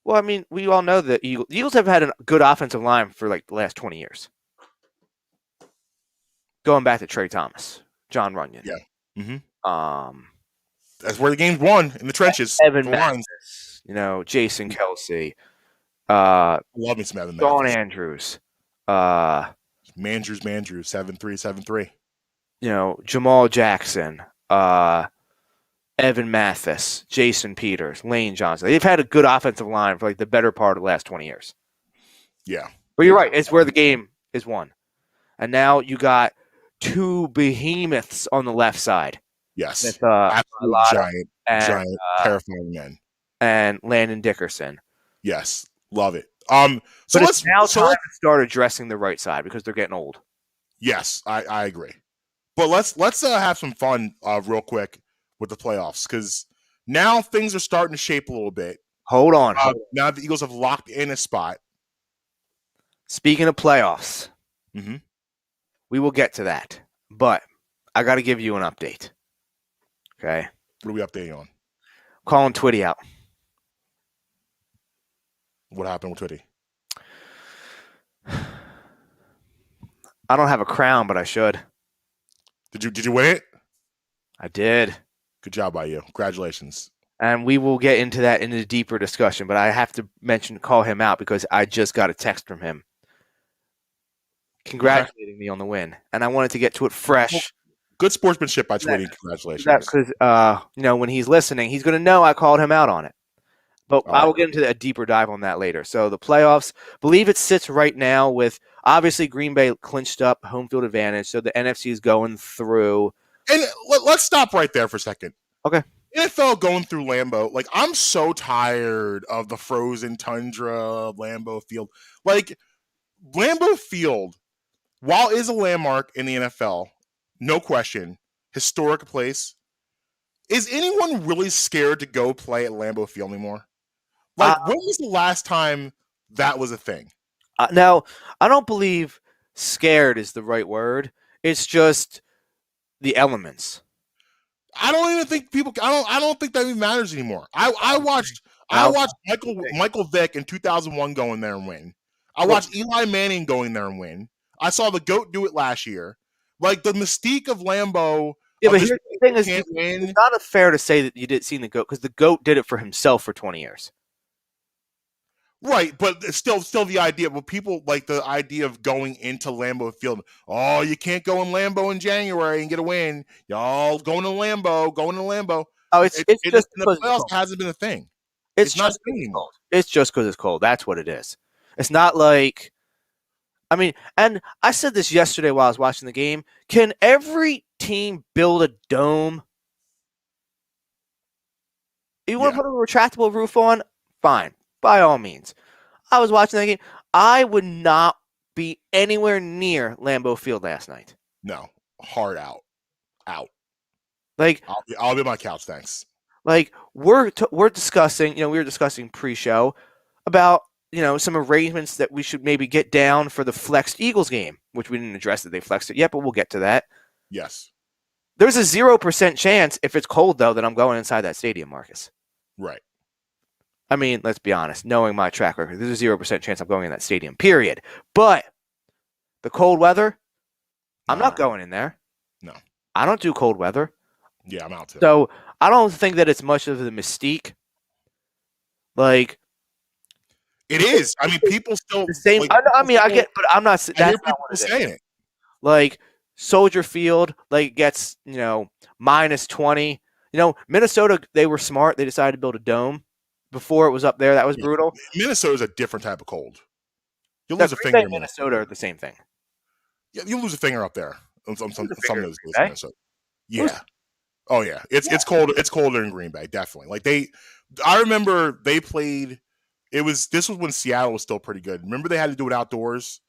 Well, I mean, we all know that the Eagles have had a good offensive line for like the last 20 years. Going back to Trey Thomas, John Runyon. Yeah. Mm-hmm. That's where the game's won, in the trenches. Evan Mathis, Jason Kelsey. Love me some Evan Mathis. Dawn Andrews. Mandrews, 7-3. Jamal Jackson. Evan Mathis. Jason Peters. Lane Johnson. They've had a good offensive line for like the better part of the last 20 years. Yeah. But you're right. It's where the game is won. And now you got 2 behemoths on the left side. Yes. With, giant, terrifying men. And Landon Dickerson. Yes. Love it. But it's now time to start addressing the right side because they're getting old. Yes, I agree. But let's have some fun real quick with the playoffs, because now things are starting to shape a little bit. Hold on. Now the Eagles have locked in a spot. Speaking of playoffs, mm-hmm. We will get to that. But I got to give you an update. Okay? What are we updating on? Calling Twitty out. What happened with Twitty? I don't have a crown, but I should. Did you win it? I did. Good job by you. Congratulations. And we will get into that in a deeper discussion, but I have to call him out because I just got a text from him congratulating me on the win, and I wanted to get to it fresh. Good sportsmanship by Twitty. Congratulations. That's because when he's listening, he's going to know I called him out on it. But I will get into a deeper dive on that later. So the playoffs, believe it sits right now with obviously Green Bay clinched up home field advantage. So the NFC is going through. And let's stop right there for a second. Okay. NFL going through Lambeau. Like, I'm so tired of the frozen tundra of Lambeau Field. Like, Lambeau Field, while is a landmark in the NFL, no question, historic place, is anyone really scared to go play at Lambeau Field anymore? Like, when was the last time that was a thing? Now, I don't believe scared is the right word. It's just the elements. I don't even think people. I don't think that even matters anymore. I watched Michael Vick in 2001 go in there and win. I watched Eli Manning go in there and win. I saw the GOAT do it last year. Like the mystique of Lambeau. Yeah, but here's the thing: it's not fair to say that you didn't see the GOAT because the GOAT did it for himself for 20 years. Right, but it's still the idea. Well, people like the idea of going into Lambeau Field. Oh, you can't go in Lambeau in January and get a win. Y'all going to Lambeau. Oh, it's just the playoffs hasn't been a thing. It's not a thing anymore. It's just because it's cold. That's what it is. It's not like, I mean, and I said this yesterday while I was watching the game. Can every team build a dome? You want to put a retractable roof on? Fine. By all means. I was watching that game. I would not be anywhere near Lambeau Field last night. No. Hard out. Like, I'll be on my couch, thanks. Like, we're discussing, we were discussing pre-show about, some arrangements that we should maybe get down for the flexed Eagles game, which we didn't address that they flexed it yet, but we'll get to that. Yes. There's a 0% chance, if it's cold, though, that I'm going inside that stadium, Marcus. Right. I mean, let's be honest. Knowing my track record, there's a 0% chance I'm going in that stadium, period. But the cold weather, I'm not going in there. No. I don't do cold weather. Yeah, I'm out too. So I don't think that it's much of the mystique. Like, it is. I mean, people still the same. Like, I get, but I'm not. That's not what it saying it. Like Soldier Field, like gets minus 20. Minnesota, they were smart. They decided to build a dome before it was up there. That was brutal. Minnesota's a different type of cold. You'll lose a finger in Minnesota are the same thing. Yeah, you'll lose a finger up there. Some of those days, Minnesota. Yeah. Oh yeah, it's cold. It's colder in Green Bay, definitely. Like I remember they played. This was when Seattle was still pretty good. Remember they had to do it outdoors.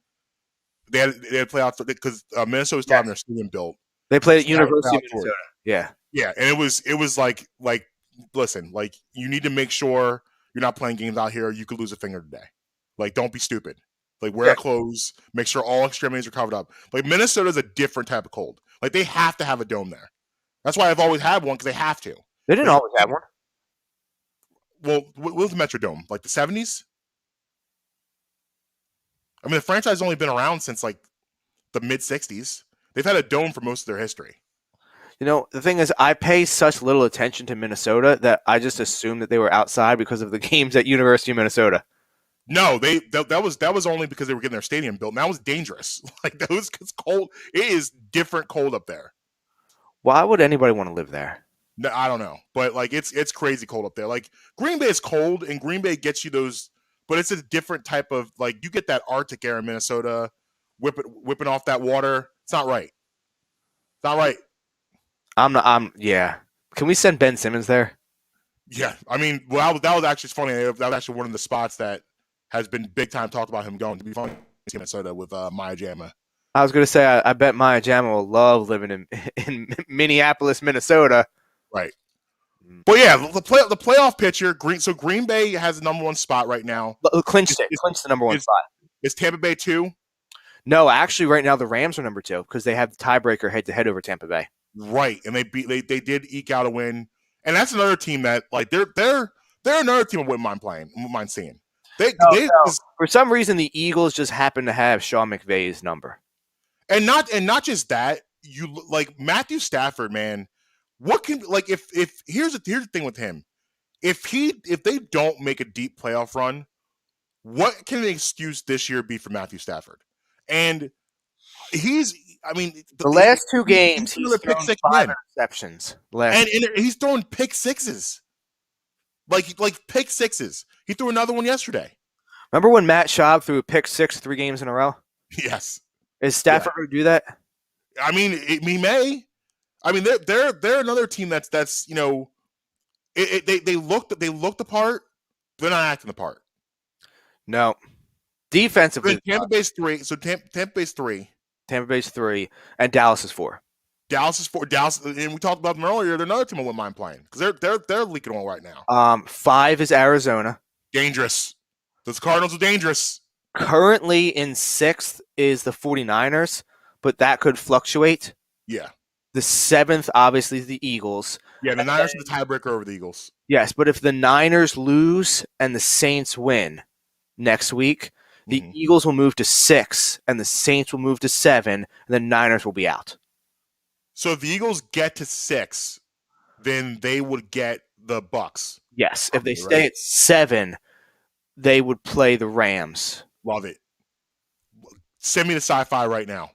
They had to play out because Minnesota was still having their stadium built. They played at University of Minnesota. Yeah, yeah, and it was like listen, like you need to make sure you're not playing games out here. You could lose a finger today. Like don't be stupid. Like wear clothes. Make sure all extremities are covered up. Like Minnesota's a different type of cold. Like they have to have a dome there. That's why I've always had one because they have to. They didn't always have one. Well, what was the Metrodome? Like the 70s? I mean, the franchise has only been around since like the mid 60s. They've had a dome for most of their history. The thing is, I pay such little attention to Minnesota that I just assumed that they were outside because of the games at University of Minnesota. No, that was only because they were getting their stadium built. And that was dangerous. Like it's cold. It is different cold up there. Why would anybody want to live there? No, I don't know, but like it's crazy cold up there. Like Green Bay is cold, and Green Bay gets you those, but it's a different type of like you get that Arctic air in Minnesota, whipping off that water. It's not right. It's not right. Yeah. Can we send Ben Simmons there? Yeah, I mean, well, that was actually funny. That was actually one of the spots that has been big time talked about him going to be funny in Minnesota with Maya Jama. I was going to say, I bet Maya Jama will love living in Minneapolis, Minnesota. Right. But yeah, the playoff picture. Green Bay has the number one spot right now. Clinched the number one spot. Is Tampa Bay 2? No, actually, right now the Rams are number 2 because they have the tiebreaker head to head over Tampa Bay. Right, and they did eke out a win, and that's another team that like they're another team I wouldn't mind seeing. For some reason, the Eagles just happen to have Sean McVay's number. And not just that, you like Matthew Stafford, man. What can like if here's the thing with him. If they don't make a deep playoff run, what can the excuse this year be for Matthew Stafford? And the last 2 games he's thrown 5 interceptions. And he's throwing pick sixes. Like pick sixes. He threw another one yesterday. Remember when Matt Schaub threw a pick 6 3 games in a row? Yes. Is Stafford going to do that? I mean, he may. I mean, they're another team that's they look the part. They're not acting the part. No. Defensively, Tampa Bay's 3. So Tampa Bay's 3. Tampa Bay's 3, and Dallas is 4. Dallas is for Dallas, and we talked about them earlier. They're another team I wouldn't mind playing because they're leaking oil right now. 5 is Arizona. Dangerous. Those Cardinals are dangerous. Currently in 6th is the 49ers, but that could fluctuate. Yeah. The 7th, obviously, is the Eagles. Yeah, the Niners are the tiebreaker over the Eagles. Yes, but if the Niners lose and the Saints win next week, the Eagles will move to 6, and the Saints will move to 7, and the Niners will be out. So if the Eagles get to 6, then they would get the Bucks. Yes, if they stay at 7, they would play the Rams. Love it. Send me the sci-fi right now.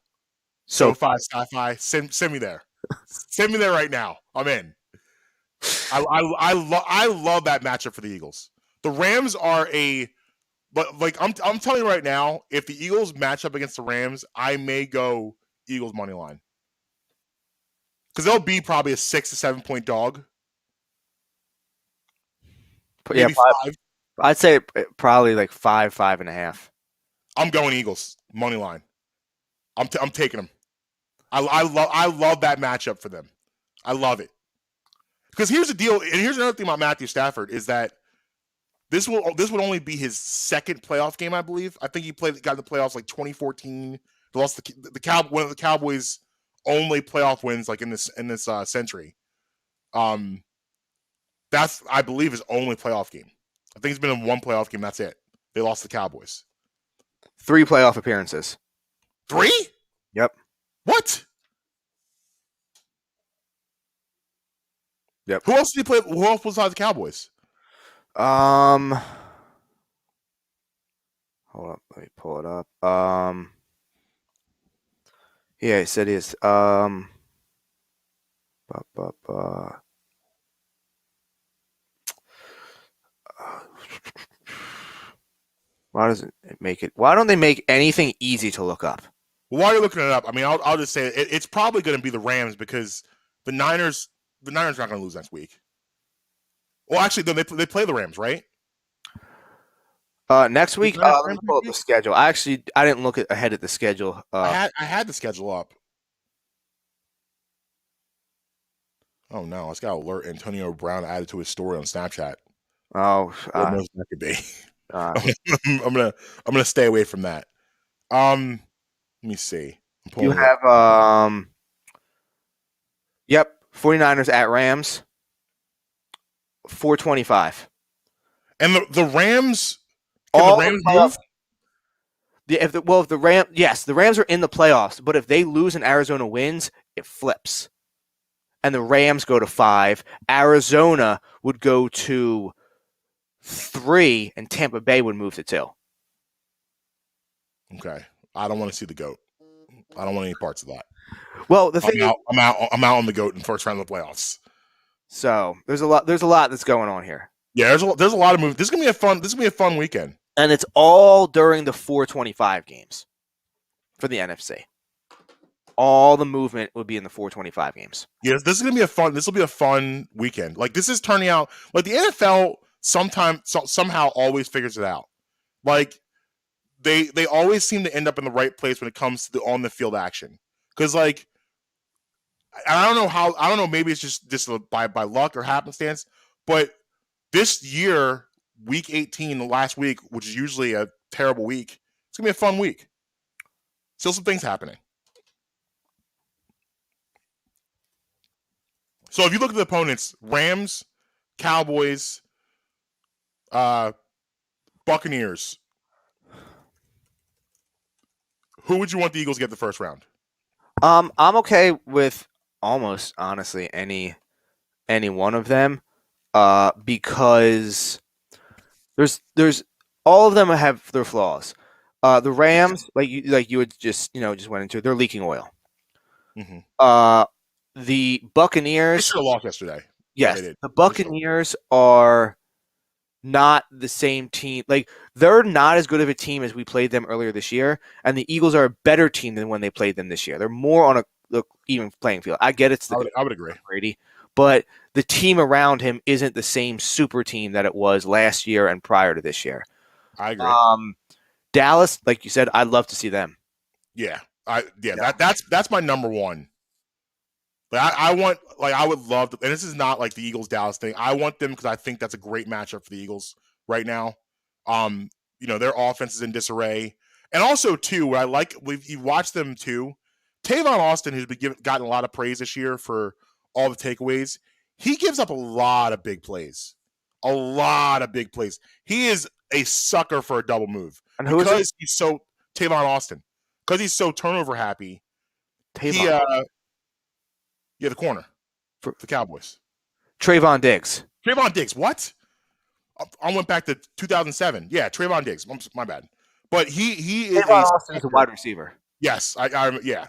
So sci-fi. Send me there. Send me there right now. I'm in. I love that matchup for the Eagles. The Rams are but like I'm telling you right now, if the Eagles match up against the Rams, I may go Eagles money line. Because they'll be probably a 6 to 7 point dog. Maybe 5. I'd say probably like 5.5. I'm going Eagles money line. I'm taking them. I love that matchup for them. I love it. Because here's the deal, and here's another thing about Matthew Stafford is that this would only be his second playoff game, I believe. I think he got the playoffs like 2014. They lost one of the Cowboys' only playoff wins like in this century. That's I believe his only playoff game. I think he's been in one playoff game. That's it. They lost the Cowboys. 3 playoff appearances. 3? Yep. What? Yep. Who else did he play? Who else besides the Cowboys? Hold up, let me pull it up. Yeah, it said is why doesn't it make it? Why don't they make anything easy to look up? While you're looking it up, I mean, I'll just say it's probably going to be the Rams because the Niners are not going to lose next week. Well, actually, they play the Rams, right? Next week, let me pull up the schedule. I didn't look ahead at the schedule. I had the schedule up. Oh no, I just got to alert Antonio Brown added to his story on Snapchat. Oh, what knows that could be? I'm gonna stay away from that. Let me see. You have yep, 49ers at Rams, 425. And the Rams, the Rams move? If the Rams are in the playoffs, but if they lose and Arizona wins, it flips. And the Rams go to 5. Arizona would go to 3, and Tampa Bay would move to 2. Okay. I don't want to see the GOAT. I don't want any parts of that. Well, the thing I'm out on the GOAT in first round of the playoffs. So there's a lot that's going on here. Yeah, there's a lot of moves. This is gonna be a fun weekend. And it's all during the 425 games for the NFC. All the movement would be in the 425 games. Yes, this will be a fun weekend. Like this is turning out like the NFL somehow always figures it out. Like they always seem to end up in the right place when it comes to the on the field action. Because like I don't know, maybe it's just by luck or happenstance, but this year, week 18, the last week, which is usually a terrible week, it's gonna be a fun week. Still some things happening. So if you look at the opponents, Rams, Cowboys, Buccaneers, who would you want the Eagles to get the first round? I'm okay with almost honestly any one of them, because there's all of them have their flaws. The Rams, like you would just went into, they're leaking oil. Mm-hmm. The Buccaneers, they should have lost yesterday. Yes, the Buccaneers are not the same team. Like they're not as good of a team as we played them earlier this year, and the Eagles are a better team than when they played them this year. They're more on a even playing field. I get it's I would agree, Brady, but the team around him isn't the same super team that it was last year and prior to this year. I agree. Dallas, like you said, I'd love to see them. Yeah, that's my number one. Like I want, like I would love to, and this is not like the Eagles Dallas thing. I want them because I think that's a great matchup for the Eagles right now. Their offense is in disarray, and also too, what I like, you've watched them too. Tavon Austin, who's gotten a lot of praise this year for all the takeaways, he gives up a lot of big plays. A lot of big plays. He is a sucker for a double move. And who is it? He's so Tavon Austin. Because he's so turnover happy. Tavon. The corner for the Cowboys. Trayvon Diggs. Trayvon Diggs. What? I went back to 2007. Yeah, Trayvon Diggs. My bad. But he is Tavon Austin is a wide receiver. Yes, yeah.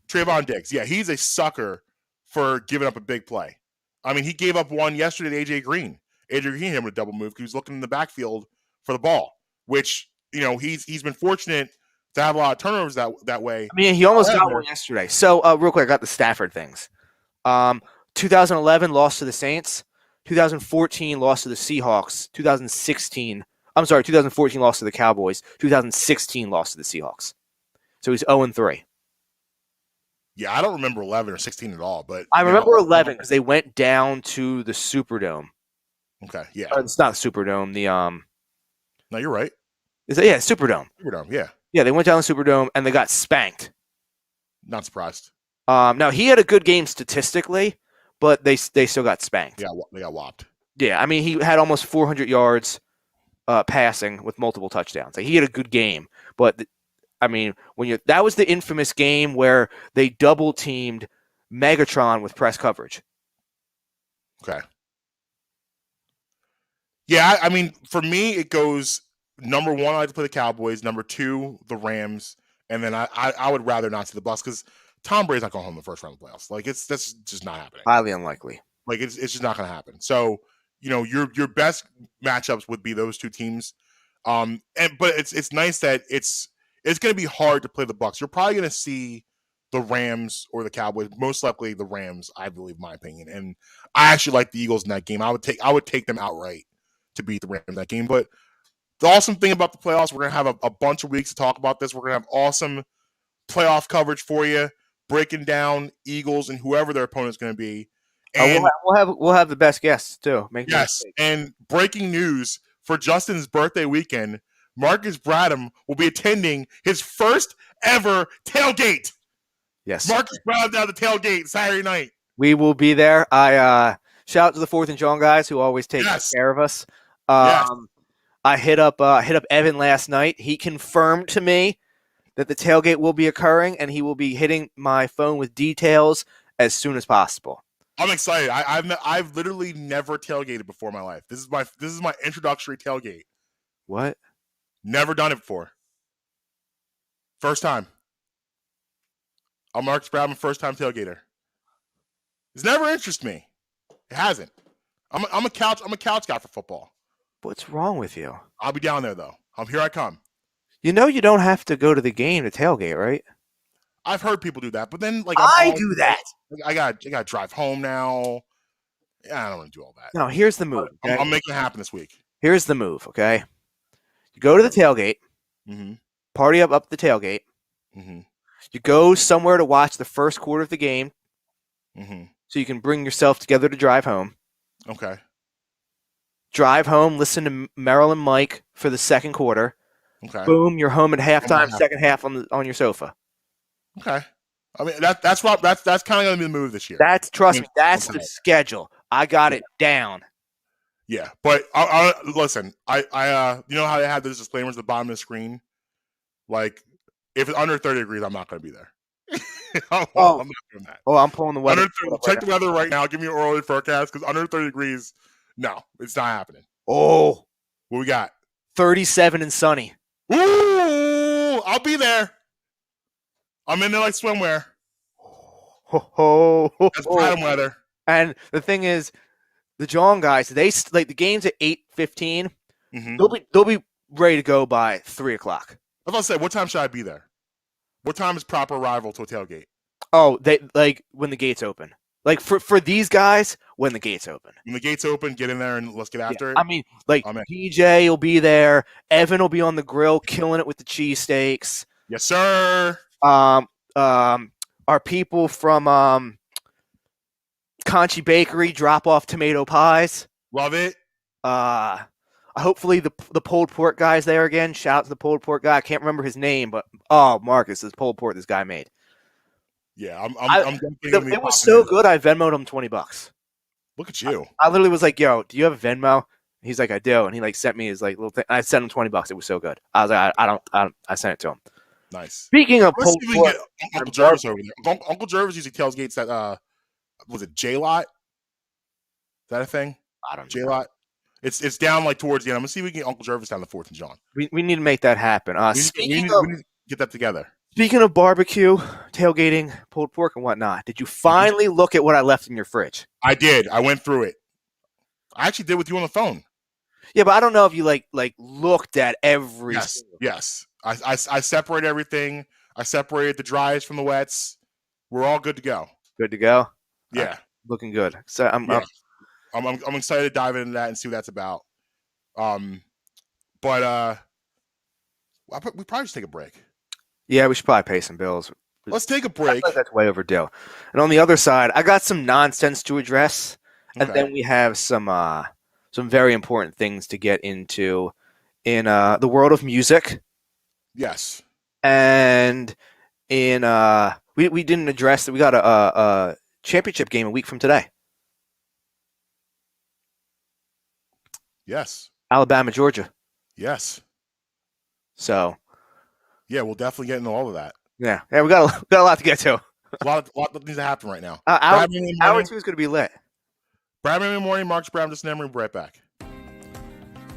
Trayvon Diggs. Yeah, he's a sucker for giving up a big play. I mean, he gave up one yesterday to AJ Green. AJ Green hit him with a double move because he was looking in the backfield for the ball, which, he's been fortunate to have a lot of turnovers that way. I mean, he almost got one yesterday. So, real quick, I got the Stafford things. 2011 lost to the Saints. 2014 lost to the Seahawks. 2014 lost to the Cowboys. 2016 lost to the Seahawks. So he's 0-3. Yeah, I don't remember 11 or 16 at all, but I remember 11 because they went down to the Superdome. Okay, yeah. It's not the Superdome. No, you're right. Superdome. Superdome, yeah. Yeah, they went down the Superdome and they got spanked. Not surprised. Now he had a good game statistically, but they still got spanked. Yeah, they got whopped. Yeah, I mean he had almost 400 yards passing with multiple touchdowns. Like, he had a good game, but I mean that was the infamous game where they double teamed Megatron with press coverage. Okay. Yeah, I mean, for me, it goes number one, I like to play the Cowboys. Number two, the Rams. And then I would rather not see the Bucs because Tom Brady's not going home in the first round of the playoffs. Like, that's just not happening. Highly unlikely. Like, it's just not going to happen. So, your best matchups would be those two teams. But it's nice that it's going to be hard to play the Bucs. You're probably going to see the Rams or the Cowboys. Most likely the Rams, I believe, in my opinion. And I actually like the Eagles in that game. I would take them outright to beat the Rams in that game. But the awesome thing about the playoffs, we're going to have a bunch of weeks to talk about this. We're going to have awesome playoff coverage for you, breaking down Eagles and whoever their opponent's going to be. And we'll have the best guests too. Yes, and breaking news for Justin's birthday weekend, Marcus Bradham will be attending his first ever tailgate. Yes, Marcus Bradham down the tailgate Saturday night. We will be there. I shout out to the 4th and John guys who always take care of us. I hit up Evan last night. He confirmed to me that the tailgate will be occurring, and he will be hitting my phone with details as soon as possible. I'm excited. I've literally never tailgated before in my life. This is my introductory tailgate. What? Never done it before. First time. I'm Marcus Bradham, first time tailgater. It's never interested me. It hasn't. I'm a couch guy for football. What's wrong with you? I'll be down there though. Here I come. You know you don't have to go to the game to tailgate, right? I've heard people do that, but then I do that. I got to drive home now. Yeah, I don't want to do all that. No, here's the move. Okay? I'm making it happen this week. Here's the move. Okay, you go to the tailgate. Mm-hmm. Party up the tailgate. Mm-hmm. You go somewhere to watch the first quarter of the game. Mm-hmm. So you can bring yourself together to drive home. Okay. Drive home, listen to Merrill and Mike for the second quarter. Okay. Boom, you're home at halftime, second half on your sofa. Okay. I mean that's kind of gonna be the move this year. Trust me, that's the schedule. I got it down. Yeah, but I listen. I you know how they have those disclaimers at the bottom of the screen, like if it's under 30 degrees, I'm not going to be there. I'm not doing that. Oh, I'm pulling the weather. Check the weather right now. Give me an early forecast because under 30 degrees, no, it's not happening. Oh, what we got? 37 and sunny. Ooh, I'll be there. I'm in there like swimwear. That's bottom weather. And the thing is, the John guys, they like the game's at 8:15. Mm-hmm. They'll be ready to go by 3:00. I was about to say, what time should I be there? What time is proper arrival to a tailgate? Oh, they like when the gates open. Like for these guys, when the gates open. When the gates open, get in there and let's get after it. I mean, like DJ will be there. Evan will be on the grill, killing it with the cheesesteaks. Yes, sir. Our people from Conchi Bakery drop off tomato pies. Love it. Hopefully the pulled pork guy's there again. Shout out to the pulled pork guy. I can't remember his name, but Marcus, this pulled pork this guy made. Yeah, I'm definitely. It was so good. I Venmo'd him $20. Look at you. I literally was like, "Yo, do you have a Venmo?" He's like, "I do," and he like sent me his like little thing. I sent him $20. It was so good. I was like, I sent it to him. Nice. Speaking of Let's pulled see if we can pork, get Uncle Jervis over there. Uncle Jervis usually tailgates that. Was it J-Lot? Is that a thing? I don't know. J-Lot. It's down like towards the end. I'm gonna see if we can get Uncle Jervis down the 4th and John. We need to make that happen. We need to get that together. Speaking of barbecue, tailgating, pulled pork, and whatnot, did you finally look at what I left in your fridge? I did. I went through it. I actually did with you on the phone. Yeah, but I don't know if you like looked at every. Yes. I separated everything. I separated the dries from the wets. We're all good to go. Good to go. Yeah, looking good. So I'm excited to dive into that and see what that's about. But we probably should take a break. Yeah, we should probably pay some bills. Let's take a break. That's way overdue. And on the other side, I got some nonsense to address, and Okay. then we have some very important things to get into in the world of music. Yes. And in we didn't address that we got a championship game a week from today. Yes. Alabama, Georgia. Yes. So yeah, we'll definitely get into all of that. Yeah, we got a lot to get to. A lot that needs to happen right now. Hour 2 is going to be lit. Bradman in the morning, Marques Brown, Justin Emery, right back.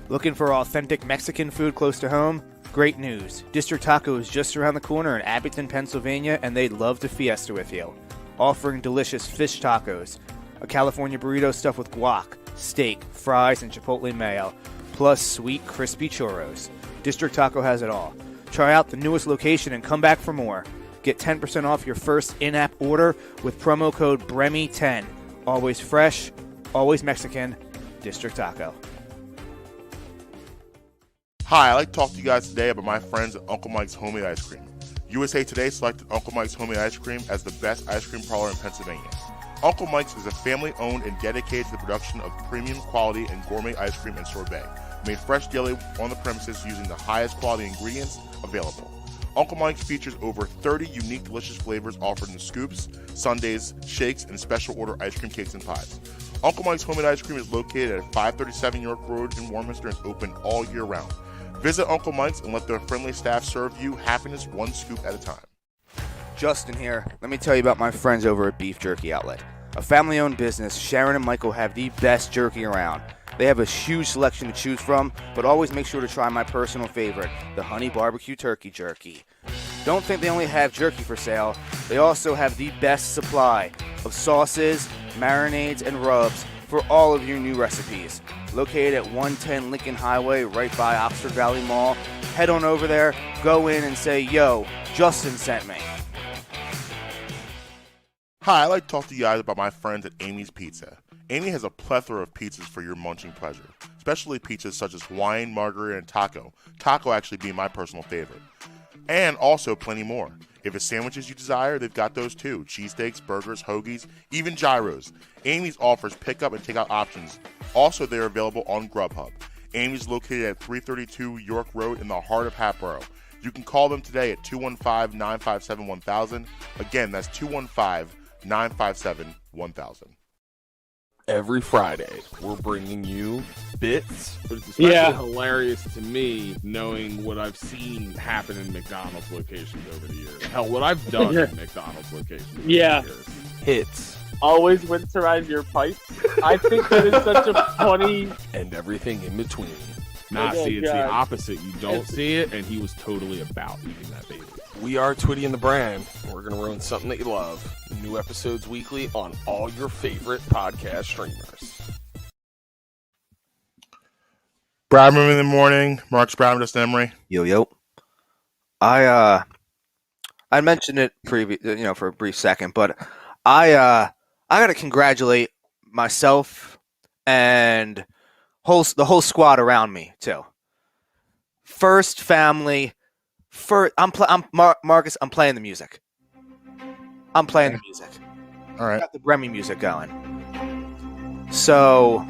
Looking for authentic Mexican food close to home? Great news. District Taco is just around the corner in Abington, Pennsylvania, and they'd love to fiesta with you. Offering delicious fish tacos, a California burrito stuffed with guac, steak, fries, and chipotle mayo, plus sweet, crispy churros. District Taco has it all. Try out the newest location and come back for more. Get 10% off your first in-app order with promo code BREMI10. Always fresh, always Mexican, District Taco. Hi, I'd like to talk to you guys today about my friends at Uncle Mike's Homemade Ice Cream. USA Today selected Uncle Mike's Homemade Ice Cream as the best ice cream parlor in Pennsylvania. Uncle Mike's is a family-owned and dedicated to the production of premium quality and gourmet ice cream and sorbet, made fresh daily on the premises using the highest quality ingredients available. Uncle Mike's features over 30 unique delicious flavors offered in scoops, sundaes, shakes, and special order ice cream cakes and pies. Uncle Mike's Homemade Ice Cream is located at 537 York Road in Warminster and is open all year round. Visit Uncle Mike's and let their friendly staff serve you happiness one scoop at a time. Justin here. Let me tell you about my friends over at Beef Jerky Outlet. A family-owned business, Sharon and Michael have the best jerky around. They have a huge selection to choose from, but always make sure to try my personal favorite, the Honey Barbecue Turkey Jerky. Don't think they only have jerky for sale. They also have the best supply of sauces, marinades, and rubs for all of your new recipes. Located at 110 Lincoln Highway, right by Oxford Valley Mall. Head on over there, go in and say, "Yo, Justin sent me." Hi, I'd like to talk to you guys about my friends at Amy's Pizza. Amy has a plethora of pizzas for your munching pleasure, especially pizzas such as Hawaiian, margarita, and taco. Taco actually being my personal favorite. And also plenty more. If it's sandwiches you desire, they've got those too. Cheesesteaks, burgers, hoagies, even gyros. Amy's offers pickup and takeout options. Also, they're available on Grubhub. Amy's located at 332 York Road in the heart of Hatboro. You can call them today at 215-957-1000. Again, that's 215-957-1000. Every Friday, we're bringing you bits, but it's especially hilarious to me knowing what I've seen happen in McDonald's locations over the years. Hell, what I've done in McDonald's locations over the years. Hits. Always winterize your pipes. I think that is such a funny... And everything in between. Nah, Oh, see, it's the God. opposite. You don't see it, and he was totally about eating that baby. We are Twitty and the Brand. We're going to ruin something that you love. New episodes weekly on all your favorite podcast streamers. Bradman in the morning, Marques Brown, Justin Emery. Yo. I mentioned it for a brief second, but I got to congratulate myself and the whole squad around me too. First family. Marcus. I'm playing the music. All right. Got the Remy music going. So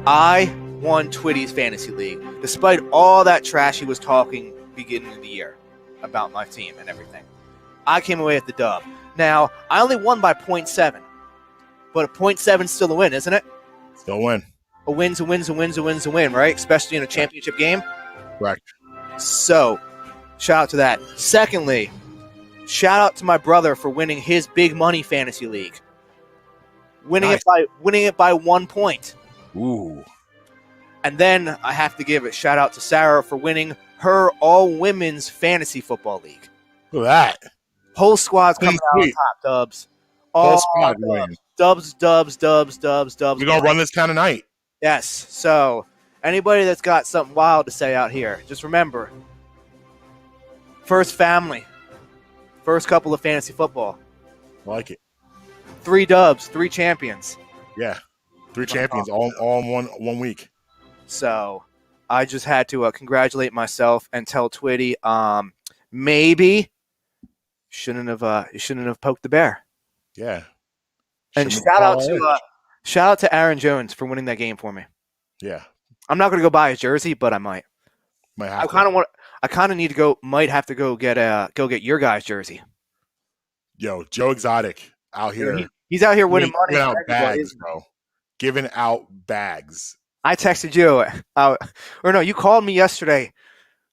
I won Twitty's fantasy league, despite all that trash he was talking beginning of the year about my team and everything. I came away with the dub. Now, I only won by 0.7, but a 0.7 is still a win, isn't it? Still win. A win's a win's a win's a win's a win, right? Especially in a championship game. Correct. So, shout out to that. Secondly, shout out to my brother for winning his big money fantasy league. Winning it by 1 point. Ooh. And then I have to give a shout out to Sarah for winning her all women's fantasy football league. Look at that. Whole squad's coming out on top, Dubs. Whole squad wins. Dubs. We're gonna run this town tonight. Yes. So anybody that's got something wild to say out here, just remember, first family, first couple of fantasy football. I like it. 3 dubs, 3 champions. Yeah. 3 champions all in one week. So I just had to congratulate myself and tell Twitty, maybe shouldn't have poked the bear. Yeah. And shout out to Aaron Jones for winning that game for me. Yeah. I'm not going to go buy a jersey, but I might. Might have I kind of need to go. Might have to go get your guy's jersey. Yo, Joe Exotic out here. He's out here winning money. Giving out bags, bro. Giving out bags. I texted you, or no, you called me yesterday.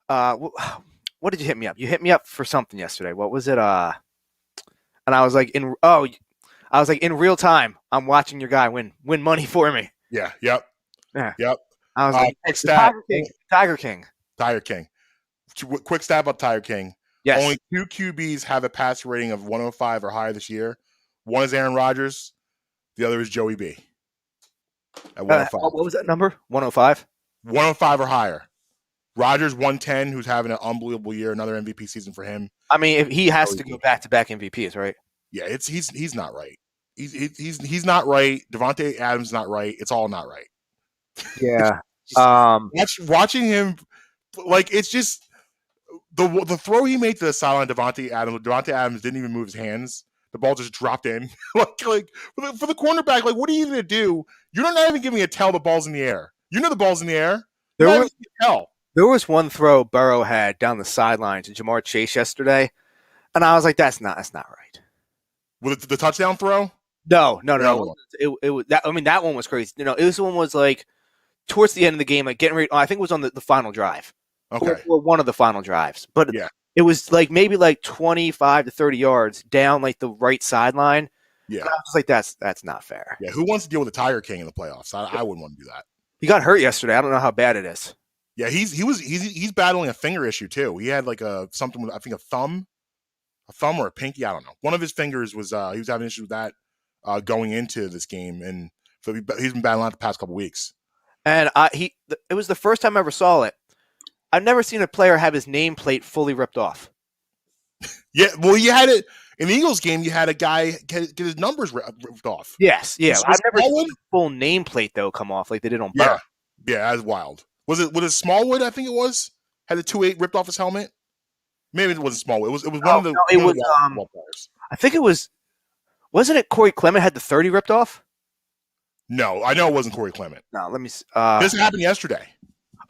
What did you hit me up? You hit me up for something yesterday. What was it? And I was like, in real time, I'm watching your guy win money for me. Yeah. Yep. Yeah. Yep. I was like, quick stat. Tiger King. Quick stat about Tiger King. Yes. Only 2 QBs have a passer rating of 105 or higher this year. One is Aaron Rodgers. The other is Joey B. At 105. What was that number? 105? 105 or higher. Rodgers 110, who's having an unbelievable year, another MVP season for him. I mean, if he has to go back-to-back MVPs, right? Yeah, he's not right. He's not right. Devontae Adams not right. It's all not right. Yeah. Watching him, like, it's just the throw he made to the sideline. Devontae Adams didn't even move his hands. The ball just dropped in. like for the cornerback, like, what are you gonna do? You're not even giving me a tell the ball's in the air. You know the ball's in the air. There was one throw Burrow had down the sideline to Jamar Chase yesterday, and I was like, "That's not right." With the touchdown throw? No. It was that. I mean, that one was crazy. This one was like towards the end of the game, like getting ready. I think it was on the final drive. Okay. Or one of the final drives, but yeah. It was like maybe like 25 to 30 yards down like the right sideline. Yeah. And I was like, that's not fair. Yeah. Who wants to deal with the Tiger King in the playoffs? I wouldn't want to do that. He got hurt yesterday. I don't know how bad it is. Yeah, he's battling a finger issue too. He had like something with, I think, a thumb or a pinky. I don't know. One of his fingers was he was having issues with that going into this game, and so he's been battling out the past couple weeks. And it was the first time I ever saw it. I've never seen a player have his nameplate fully ripped off. Yeah, well, you had it in the Eagles game. You had a guy get his numbers ripped off. Yes, yeah. Was I've never Smallwood? seen a full nameplate though come off like they did on Burrow. Yeah, that's wild. Was it Smallwood? I think it was. Had the 2.8 ripped off his helmet. Maybe it wasn't Smallwood. It was one of the. No, it was. Players. I think it was. Wasn't it Corey Clement had the 30 ripped off? No, I know it wasn't Corey Clement. No, let me. This happened yesterday.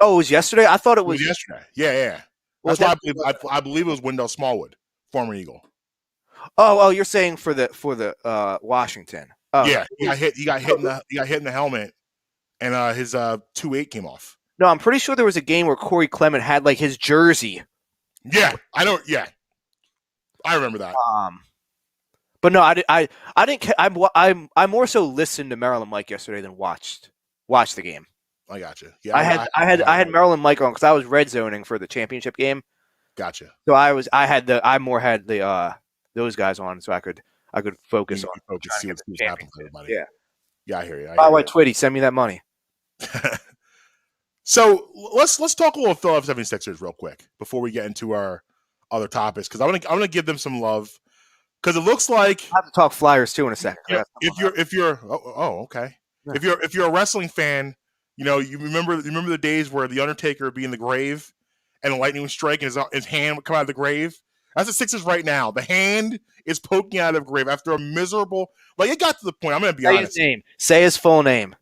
Oh, it was yesterday. I thought it was yesterday. Yeah. That's why I believe it was Wendell Smallwood, former Eagle. Oh, you're saying for the Washington? Yeah, he got hit in the helmet, and his 2.8 came off. No, I'm pretty sure there was a game where Corey Clement had like his jersey. Yeah, I don't. Yeah, I remember that. But no, I didn't. I more so listened to Maryland Mike yesterday than watched the game. I gotcha. Yeah, I had Maryland Mike on because I was red zoning for the championship game. Gotcha. So I had those guys on so I could focus on see what's happening to everybody. Yeah, I hear you. By the way, Twitty, send me that money. So let's talk a little Philadelphia 76ers real quick before we get into our other topics, because I'm gonna give them some love, because it looks like I have to talk Flyers too in a second. If you're okay. Yeah. If you're a wrestling fan, you remember the days where the Undertaker would be in the grave and the lightning would strike and his hand would come out of the grave. That's the Sixers right now. The hand is poking out of the grave after a miserable. Like it got to the point. I'm going to be Say honest. his name. Say his full name.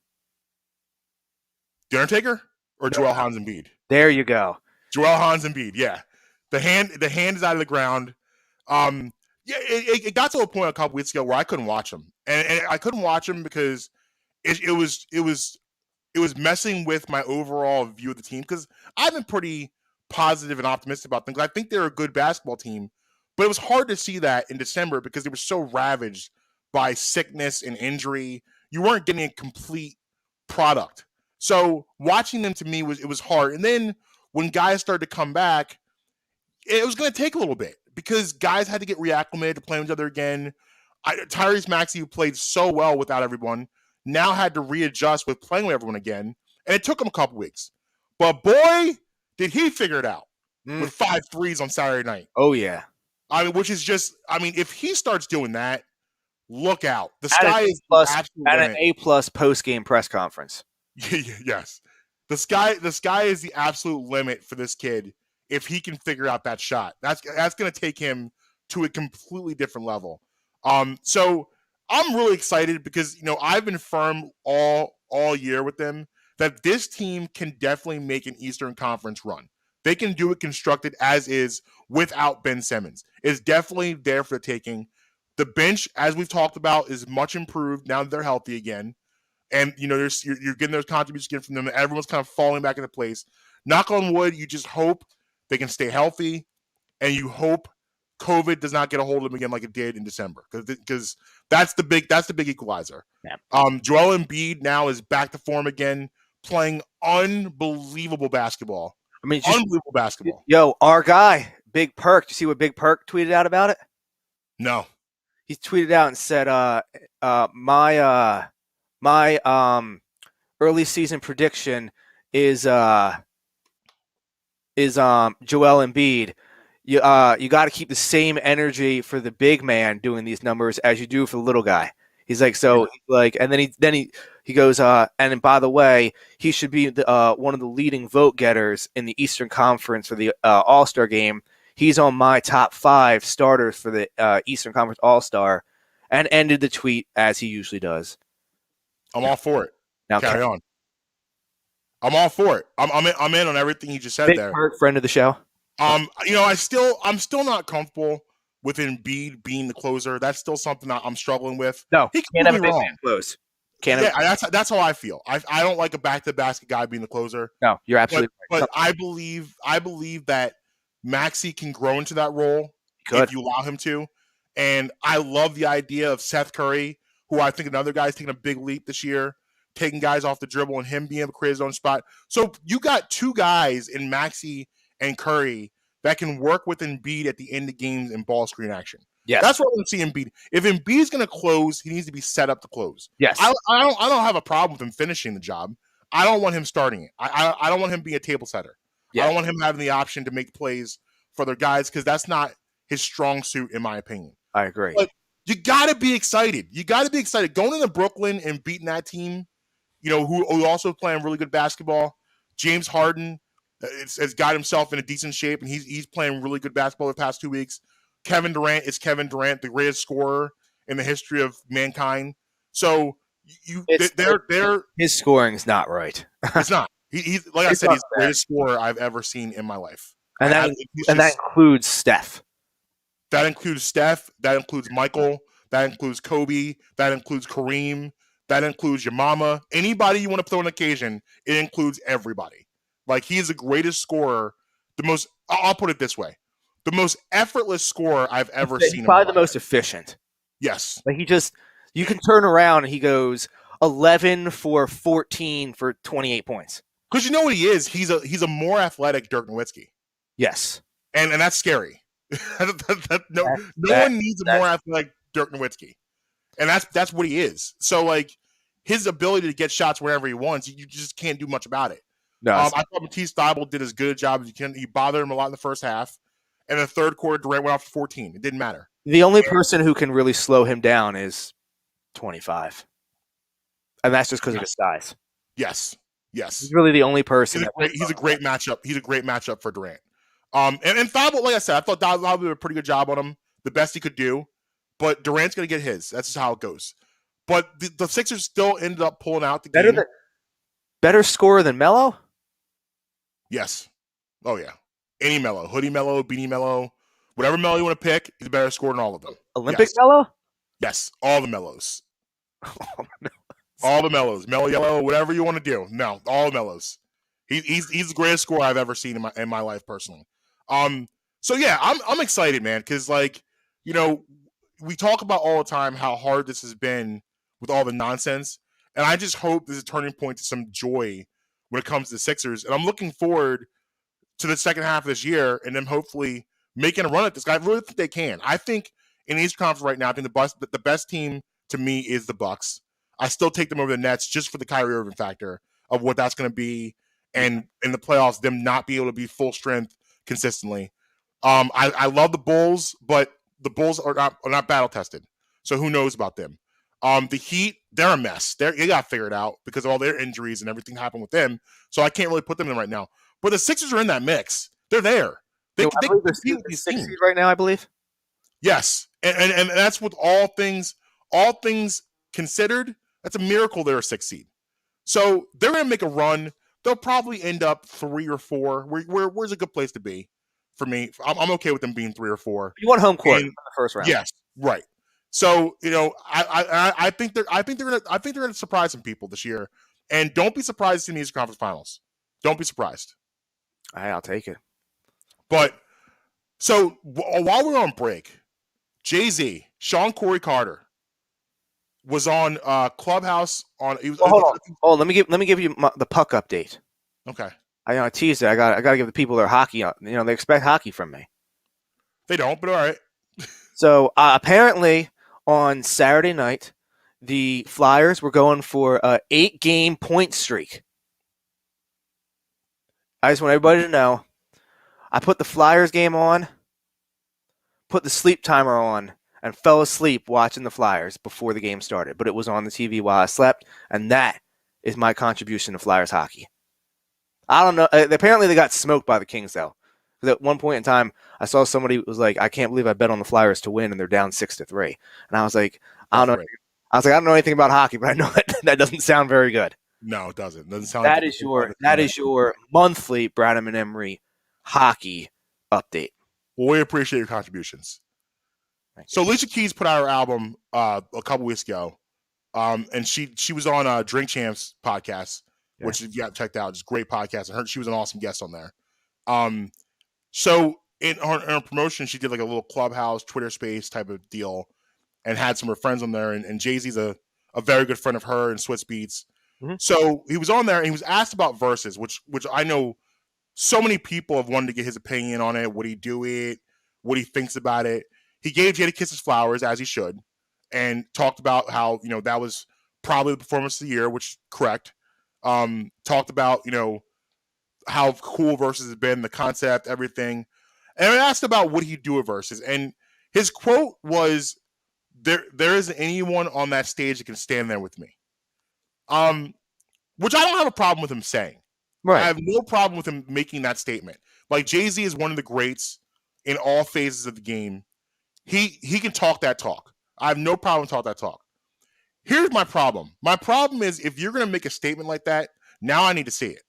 The Undertaker or Joel Hans Embiid? There you go. Joel Hans Embiid. Yeah, the hand is out of the ground. Yeah, it got to a point a couple weeks ago where I couldn't watch him, and I couldn't watch him because it was messing with my overall view of the team, because I've been pretty positive and optimistic about things. I think they're a good basketball team, but it was hard to see that in December because they were so ravaged by sickness and injury. You weren't getting a complete product. So watching them, to me, it was hard. And then when guys started to come back, it was going to take a little bit because guys had to get reacclimated to playing each other again. Tyrese Maxey, who played so well without everyone, now had to readjust with playing with everyone again. And it took him a couple weeks. But boy, did he figure it out with 5 threes on Saturday night. Oh, yeah. I mean, which is just, I mean, if he starts doing that, look out. The sky is the absolute at limit. an A+ post-game press conference. Yes. The sky is the absolute limit for this kid if he can figure out that shot. That's going to take him to a completely different level. So I'm really excited because, you know, I've been firm all year with them that this team can definitely make an Eastern Conference run. They can do it constructed as is without Ben Simmons. It's definitely there for the taking. The bench, as we've talked about, is much improved now that they're healthy again. And, you know, you're getting those contributions from them. And everyone's kind of falling back into place. Knock on wood, you just hope they can stay healthy, and you hope COVID does not get a hold of them again like it did in December, because that's the big equalizer. Yeah. Joel Embiid now is back to form again, playing unbelievable basketball. I mean, unbelievable basketball. Yo, our guy, Big Perk. You see what Big Perk tweeted out about it? No. He tweeted out and said, my early season prediction is Joel Embiid. You got to keep the same energy for the big man doing these numbers as you do for the little guy. He's like, so like, and then he goes, and by the way, he should be one of the leading vote getters in the Eastern Conference for the All-Star game. He's on my top 5 starters for the Eastern Conference All-Star, and ended the tweet as he usually does. I'm all for it. Now carry on. I'm all for it. I'm in on everything he just said Big there. Perk, friend of the show. You know, I'm still not comfortable with Embiid being the closer. That's still something I'm struggling with. No, he can't can have be a big wrong. man close. That's how I feel. I don't like a back-to-basket guy being the closer. No, you're absolutely right. But I believe that Maxey can grow into that role if you allow him to. And I love the idea of Seth Curry, who I think another guy's taking a big leap this year, taking guys off the dribble and him being able to create his own spot. So you got 2 guys in Maxey and Curry that can work with Embiid at the end of games in ball screen action. Yes. That's what I want to see Embiid. If Embiid's going to close, he needs to be set up to close. Yes. I don't have a problem with him finishing the job. I don't want him starting it. I don't want him being a table setter. Yeah. I don't want him having the option to make plays for their guys, because that's not his strong suit, in my opinion. I agree. But you got to be excited. You got to be excited. Going into Brooklyn and beating that team, you know, who also playing really good basketball. James Harden has got himself in a decent shape, and he's playing really good basketball the past 2 weeks. Kevin Durant is Kevin Durant, the greatest scorer in the history of mankind. So his scoring is not right. It's not. He's like I said, he's the greatest scorer I've ever seen in my life. And that includes Steph. That includes Steph. That includes Michael. That includes Kobe. That includes Kareem. That includes your mama. Anybody you want to throw an occasion, it includes everybody. Like, he is the greatest scorer. I'll put it this way. The most effortless scorer I've ever seen. Probably the most efficient. Yes. Like, you can turn around and he goes 11 for 14 for 28 points. Because you know what he is? He's a more athletic Dirk Nowitzki. Yes. And that's scary. No one needs a more athletic Dirk Nowitzki. And that's what he is. So, like, his ability to get shots wherever he wants, you just can't do much about it. No, I thought Matisse Thybulle did as good a job as he can. He bothered him a lot in the first half. And in the third quarter, Durant went off for 14. It didn't matter. The only person who can really slow him down is 25. And that's just because of his size. Yes. He's really the only person. He's a great matchup. He's a great matchup for Durant. And Thybulle, like I said, I thought Thybulle did a pretty good job on him. The best he could do. but Durant's going to get his. That's just how it goes. But the Sixers still ended up pulling out the game. Better scorer than Melo? Yes. Oh, yeah. Any Melo. Hoodie Melo, Beanie Melo, whatever Melo you want to pick, he's a better scorer than all of them. Olympic Melo? Yes. All the Melos. All the Melos. Melo Yellow, whatever you want to do. No, all the Melos. He's the greatest scorer I've ever seen in my life personally. So yeah, I'm excited, man, because like, you know, we talk about all the time how hard this has been with all the nonsense, and I just hope there's a turning point to some joy when it comes to the Sixers, and I'm looking forward to the second half of this year and them hopefully making a run at this guy. I really think they can. I think in the Eastern Conference right now, I think the best team to me is the Bucks. I still take them over the Nets just for the Kyrie Irving factor of what that's going to be, and in the playoffs, them not be able to be full strength consistently. I love the Bulls, but the Bulls are not battle tested, so who knows about them? The Heat, they're a mess. They got figured out because of all their injuries and everything happened with them. So I can't really put them in right now. But the Sixers are in that mix. They're there. They compete with these teams right now, I believe. Yes, and that's with all things considered. That's a miracle they're a 6th seed. So they're going to make a run. They'll probably end up 3 or 4. Where's a good place to be for me? I'm okay with them being 3 or 4. You want home court in the first round. Yes, right. So you know, I think they're gonna surprise some people this year, and don't be surprised in the Eastern Conference Finals. Don't be surprised. I'll take it. But so while we're on break, Jay-Z, Sean Corey Carter was on Clubhouse on. Hold on. Let me give you the puck update. Okay. I teased it. I got to give the people their hockey. You know, they expect hockey from me. They don't, but all right. So apparently on Saturday night, the Flyers were going for a 8-game point streak. I just want everybody to know, I put the Flyers game on, put the sleep timer on, and fell asleep watching the Flyers before the game started. But it was on the TV while I slept, and that is my contribution to Flyers hockey. I don't know. Apparently they got smoked by the Kings, though. Because at one point in time, I saw somebody was like, I can't believe I bet on the Flyers to win, and they're down 6-3. And I was like, I don't know. Right. I was like, I don't know anything about hockey, but I know that doesn't sound very good. No, it doesn't. It doesn't sound that is your monthly Branham and Emery hockey update. Well, we appreciate your contributions. So Alicia Keys put out her album a couple weeks ago, and she was on Drink Champs podcast, which you got checked out. It's a great podcast. I heard she was an awesome guest on there. So in her promotion, she did like a little Clubhouse Twitter space type of deal, and had some of her friends on there. And Jay-Z's a very good friend of her and Swiss Beats. Mm-hmm. So he was on there and he was asked about verses, which I know so many people have wanted to get his opinion on it. Would he do it? What he thinks about it? He gave Jadakiss his flowers, as he should, and talked about how, you know, that was probably the performance of the year, which is correct. Talked about, you know, how cool verses has been, the concept, everything. And I asked about would he do a verses, and his quote was, there isn't anyone on that stage that can stand there with me. Which I don't have a problem with him saying. Right. I have no problem with him making that statement. Like, Jay-Z is one of the greats in all phases of the game. He can talk that talk. I have no problem talking that talk. Here's my problem. My problem is, if you're going to make a statement like that, now I need to see it.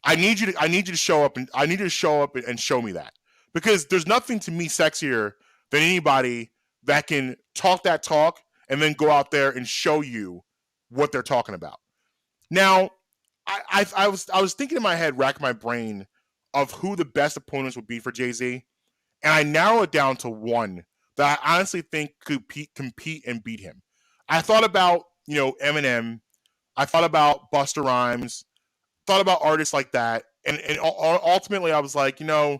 I need you to show up, and I need you to show up and show me that, because there's nothing to me sexier than anybody that can talk that talk and then go out there and show you what they're talking about. Now, I was thinking in my head, racking my brain of who the best opponents would be for Jay-Z, and I narrow it down to one that I honestly think could compete and beat him. I thought about, you know, Eminem. I thought about Busta Rhymes. Thought about artists like that, and ultimately I was like, you know,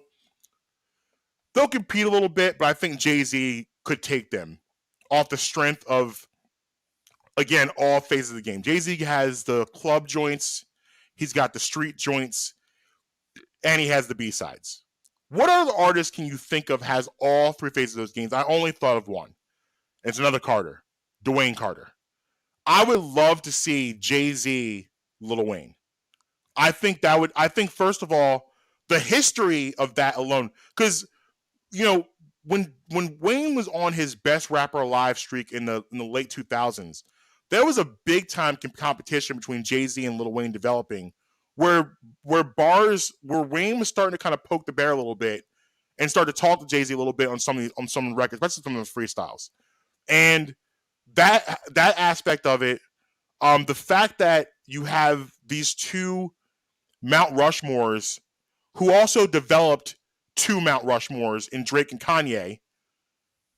they'll compete a little bit, but I think Jay-Z could take them off the strength of, again, all phases of the game. Jay-Z has the club joints, he's got the street joints, and he has the B-sides. What other artist can you think of has all 3 phases of those games? I only thought of one. It's another Carter, Dwayne Carter. I would love to see Jay-Z, Lil Wayne. I think first of all, the history of that alone, because, you know, when Wayne was on his best rapper alive streak in the late 2000s, there was a big time competition between Jay-Z and Lil Wayne developing, where Wayne was starting to kind of poke the bear a little bit and start to talk to Jay-Z a little bit on some records, especially some of those freestyles. And that aspect of it, the fact that you have these two Mount Rushmores who also developed two Mount Rushmores in Drake and Kanye,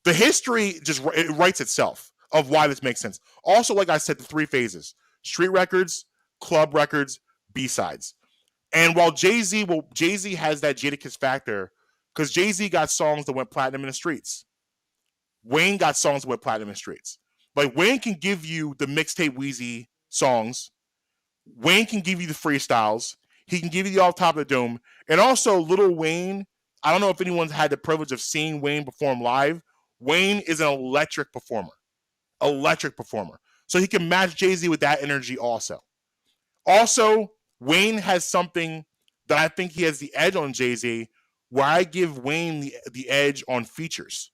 the history it writes itself of why this makes sense. Also, like I said, the three phases: street records, club records, B-sides. And while Jay-Z has that Jadakiss factor, because Jay-Z got songs that went platinum in the streets. Wayne got songs that went platinum in the streets. Like, Wayne can give you the mixtape Wheezy songs. Wayne can give you the freestyles. He can give you the off top of the dome. And also, Lil Wayne, I don't know if anyone's had the privilege of seeing Wayne perform live. Wayne is an electric performer. So he can match Jay-Z with that energy also. Also, Wayne has something that I think he has the edge on Jay-Z, where I give Wayne the edge on features.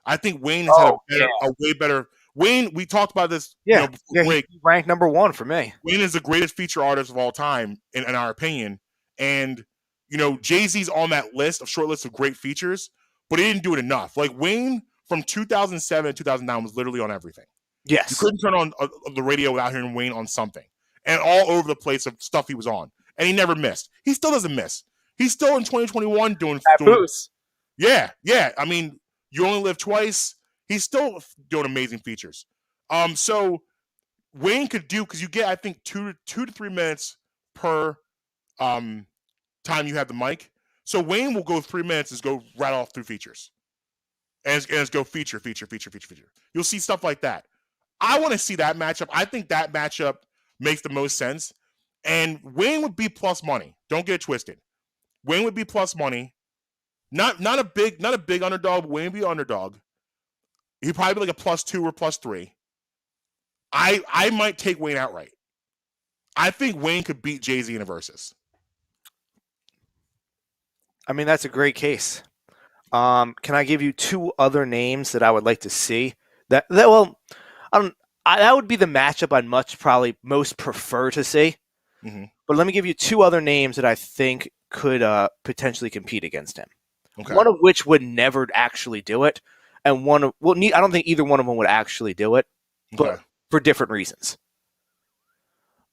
I think Wayne has had a way better. Wayne, we talked about this. Yeah, he ranked number one for me. Wayne is the greatest feature artist of all time, in our opinion. And, Jay-Z's on that short list of great features, but he didn't do it enough. Like, Wayne from 2007 to 2009 was literally on everything. Yes. You couldn't turn on the radio without hearing Wayne on something. And all over the place of stuff he was on. And he never missed. He still doesn't miss. He's still in 2021 doing Yeah. I mean, you only live twice. He's still doing amazing features. So Wayne could do, because you get, I think, 2 to 3 minutes per time you have the mic. So Wayne will go 3 minutes and go right off through features. And it's go feature. You'll see stuff like that. I want to see that matchup. I think that matchup makes the most sense. And Wayne would be plus money. Don't get it twisted. Wayne would be plus money. Not a big underdog, but Wayne would be underdog. He'd probably be like a +2 or +3. I might take Wayne outright. I think Wayne could beat Jay-Z in a versus. I mean, that's a great case. Can I give you two other names that I would like to see? That would be the matchup I'd probably most prefer to see. Mm-hmm. But let me give you two other names that I think could potentially compete against him. Okay. One of which would never actually do it, and I don't think either one of them would actually do it, but for different reasons.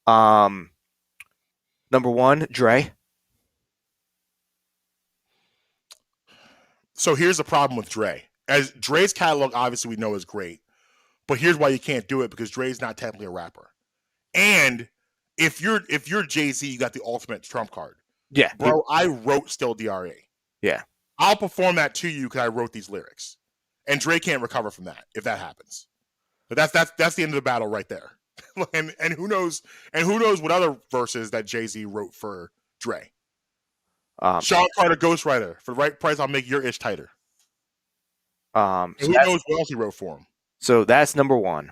Number one, Dre. So here's the problem with Dre. As Dre's catalog, obviously we know is great, but here's why you can't do it, because Dre's not technically a rapper. And if you're Jay-Z, you got the ultimate trump card. Yeah, bro. I wrote Still DRE. Yeah, I'll perform that to you because I wrote these lyrics, and Dre can't recover from that if that happens. But that's the end of the battle right there. and who knows what other verses that Jay-Z wrote for Dre. Sean Carter, Ghostwriter. For the right price, I'll make your itch tighter. And who knows what else he wrote for him. So that's number one.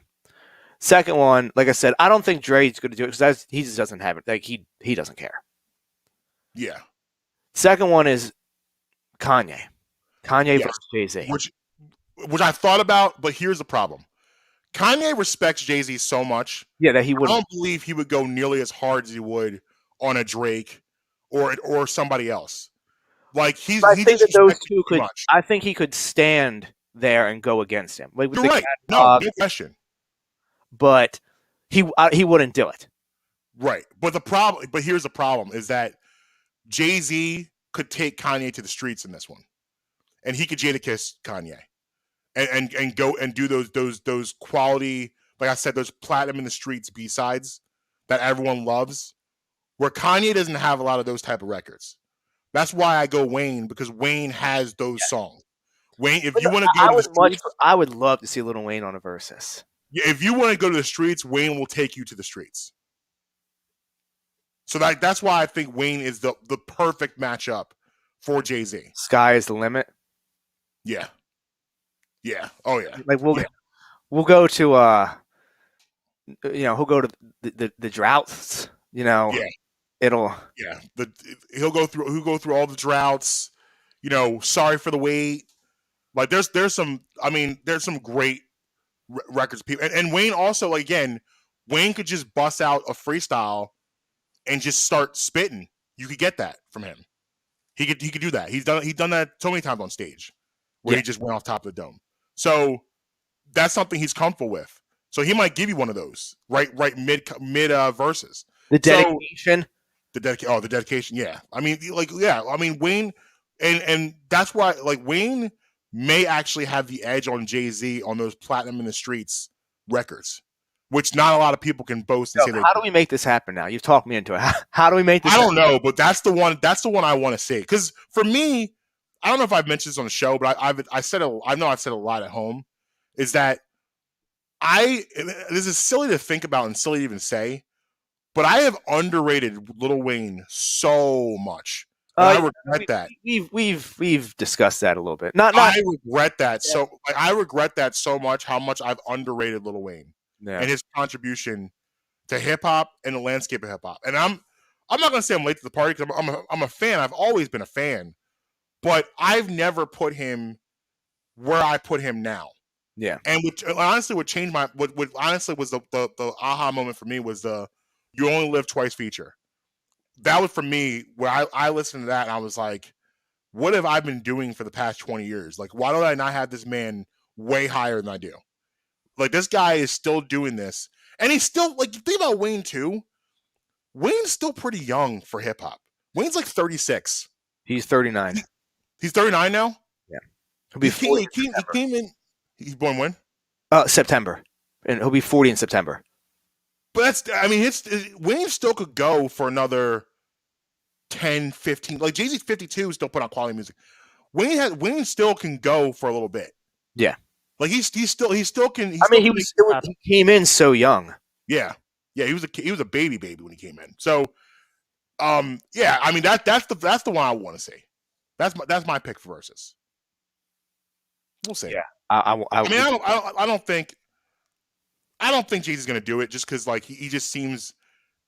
Second one, like I said, I don't think Dre's going to do it because he just doesn't have it. Like he doesn't care. Yeah. Second one is Kanye. Versus Jay-Z. Which I thought about, but here's the problem. Kanye respects Jay-Z so much. Yeah, that he would. I don't believe he would go nearly as hard as he would on a Drake or somebody else. Like I think those two could. I think he could stand there and go against him. Like, you're right. No question. But he wouldn't do it. Right. But here's the problem is that Jay-Z could take Kanye to the streets in this one. And he could Jadakiss Kanye. And go and do those quality, like I said, those platinum in the streets B-sides that everyone loves, where Kanye doesn't have a lot of those type of records. That's why I go Wayne, because Wayne has those songs. Wayne, if you want to go to the streets, I would love to see Lil Wayne on a versus. If you want to go to the streets, Wayne will take you to the streets. So that's why I think Wayne is the perfect matchup for Jay-Z. Sky is the limit. Yeah. Yeah. Oh yeah. Like we'll go to he'll go to the droughts. Yeah. He'll go through all the droughts. Sorry for the wait. Like there's some great records people, and Wayne also, like, again, Wayne could just bust out a freestyle and just start spitting. You could get that from him. He could do that. He's done that so many times on stage where he just went off top of the dome. So that's something he's comfortable with. So he might give you one of those right mid verses. The dedication. The dedication. Yeah. I mean, Wayne, and that's why, like, Wayne may actually have the edge on Jay-Z on those Platinum in the Streets records, which not a lot of people can boast and say. How do we make this happen now? You've talked me into it. How do we make this happen? I don't know, but that's the one I want to see. Because for me, I don't know if I've mentioned this on the show, but I know I've said a lot at home, is that this is silly to think about and silly to even say, but I have underrated Lil Wayne so much. I regret that. We've discussed that a little bit. I regret that. Yeah. So I regret that so much, how much I've underrated Lil Wayne and his contribution to hip hop and the landscape of hip hop. And I'm not gonna say I'm late to the party because I'm a fan. I've always been a fan, but I've never put him where I put him now. Yeah. And which honestly would change what honestly was the aha moment for me was the "You Only Live Twice" feature. That was for me where I listened to that and I was like, what have I been doing for the past 20 years? Like, why do I not have this man way higher than I do? Like, this guy is still doing this. And he's still, like, you think about Wayne too. Wayne's still pretty young for hip hop. Wayne's like 36. He's 39. He's 39 now? Yeah. He'll be 40 he came in. He's born when? September. And he'll be 40 in September. But Wayne still could go for another 10, 15. Like, Jay-Z's 52, still put out quality music. Wayne still can go for a little bit. Yeah. Like, he still can. He came in so young. Yeah. Yeah, he was a baby when he came in. So, yeah, I mean, that's the one I want to see. That's my pick for versus. We'll see. Yeah. I don't think Jay-Z's going to do it just because, like, he just seems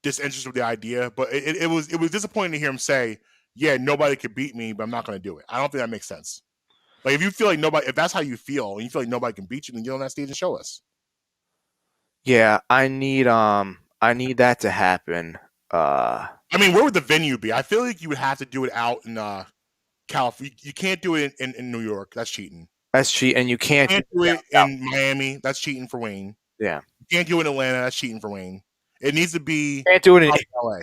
disinterested with the idea. But it was disappointing to hear him say, "Yeah, nobody could beat me, but I'm not going to do it." I don't think that makes sense. Like, if you feel like if that's how you feel, and you feel like nobody can beat you, then get on that stage and show us. Yeah, I need that to happen. I mean, where would the venue be? I feel like you would have to do it out in California. You can't do it in New York. That's cheating. That's cheating. And you can't do it in Miami. That's cheating for Wayne. Yeah. You can't do it in Atlanta. That's cheating for Wayne. It needs to be. Can't do it in LA.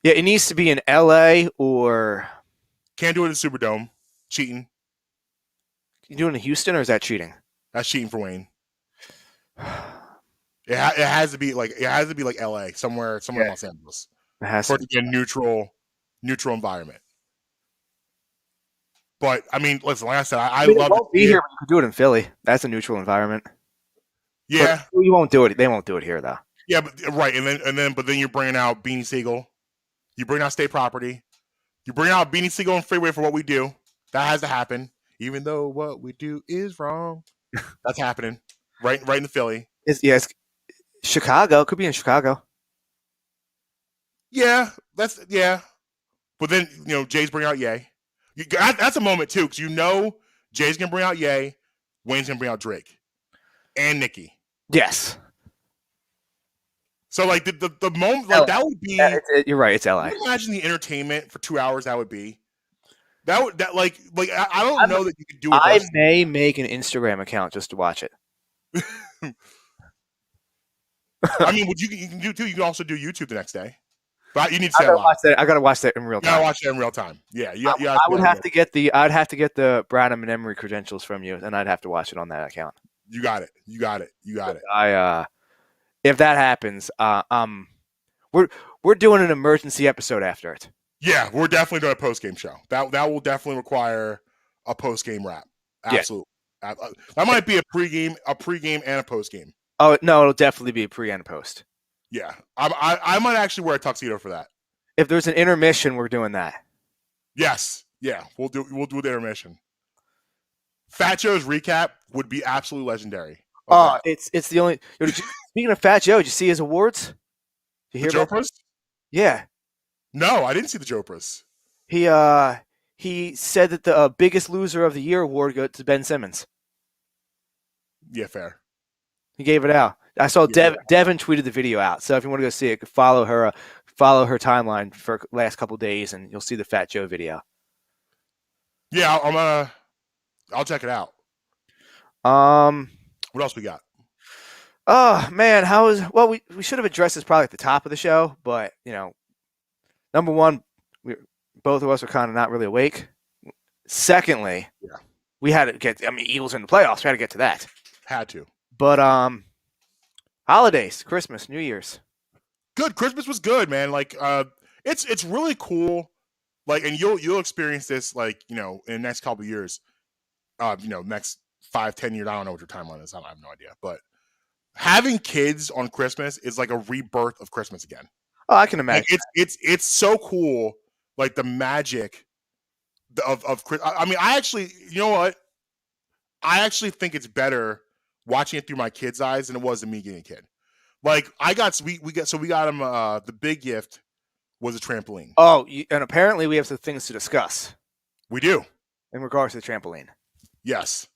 Yeah, it needs to be in LA or. Can't do it in Superdome. Cheating. You do it in Houston, or is that cheating? That's cheating for Wayne. It has to be like LA, somewhere in Los Angeles. It has to be a neutral environment. But I mean, listen, like I said, I love to be here. But you could do it in Philly. That's a neutral environment. Yeah, but you won't do it. They won't do it here, though. Yeah, but right, and then you're bringing out Beanie Siegel. You bring out State Property. You bring out Beanie Siegel and Freeway for What We Do. That has to happen, even though what we do is wrong. That's happening right in the Philly. It's Chicago. It could be in Chicago. Yeah, But then Jay's bring out Ye. That's a moment too, because Jay's gonna bring out Ye, Wayne's gonna bring out Drake, and Nicki. Yes. So like the moment like that would be. You're right. It's LA. Can you imagine the entertainment for 2 hours that would be. I don't know that you could do it. I may make an Instagram account just to watch it. I mean, what you can do too. You can also do YouTube the next day. But you need to say I gotta watch that in real time. You gotta watch that in real time. Yeah, I would have to get I'd have to get the Branham and Emery credentials from you, and I'd have to watch it on that account. You got it. If that happens, we're doing an emergency episode after it. Yeah, we're definitely doing a post game show. That will definitely require a post game wrap. Absolutely. Yeah. That might be a pregame, and a post game. Oh no, it'll definitely be a pre and a post. Yeah, I might actually wear a tuxedo for that. If there's an intermission, we're doing that. Yes, yeah, we'll do the intermission. Fat Joe's recap would be absolutely legendary. Okay. It's the only. Speaking of Fat Joe, did you see his awards? Did you hear about Jopras? Yeah. No, I didn't see the Jopras. He he said that the biggest loser of the year award goes to Ben Simmons. Yeah, fair. He gave it out. I saw Yeah. Devin tweeted the video out. So if you want to go see it, follow her timeline for the last couple of days, and you'll see the Fat Joe video. Yeah, I'll check it out. What else we got? Oh man, we should have addressed this probably at the top of the show, but number one, both of us are kind of not really awake. Secondly, we had to get. I mean, Eagles in the playoffs. We had to get to that. Had to. But holidays, Christmas, New Year's. Good. Christmas was good, man. Like, it's really cool. Like, and you'll experience this, like, in the next couple of years. Next 5-10 years. I don't know what your timeline is. I have no idea. But having kids on Christmas is like a rebirth of Christmas again. Oh, I can imagine. Like, it's so cool. Like the magic of Christmas. I mean, I actually, you know what? I actually think it's better watching it through my kid's eyes than it was than me getting a kid. Like we got him the big gift was a trampoline. Oh, and apparently we have some things to discuss. We do. In regards to the trampoline. Yes.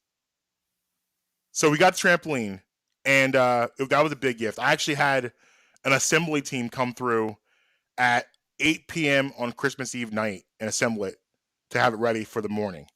So we got the trampoline, and that was a big gift. I actually had an assembly team come through at 8 p.m. on Christmas Eve night and assemble it to have it ready for the morning.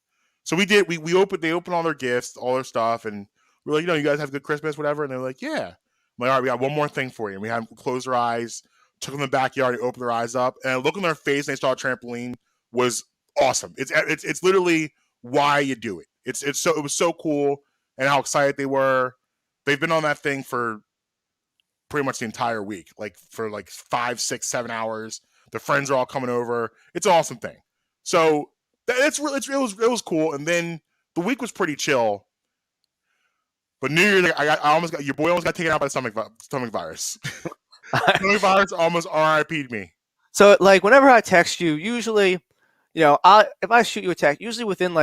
So we did. They opened all their gifts, all their stuff, and we're like, you guys have a good Christmas, whatever. And they're like, yeah. I'm like, all right, we got one more thing for you. And we had them close their eyes, took them in the backyard, and opened their eyes up, and a look on their face, and they saw a trampoline was awesome. It's literally why you do it. It was so cool, and how excited they were. They've been on that thing for pretty much the entire week, like for like 5, 6, 7 hours. Their friends are all coming over. It's an awesome thing. So it was cool. And then the week was pretty chill. But New Year's, your boy almost got taken out by the stomach virus. Stomach virus almost RIP'd me. So like whenever I text you, usually, if I shoot you a text, usually within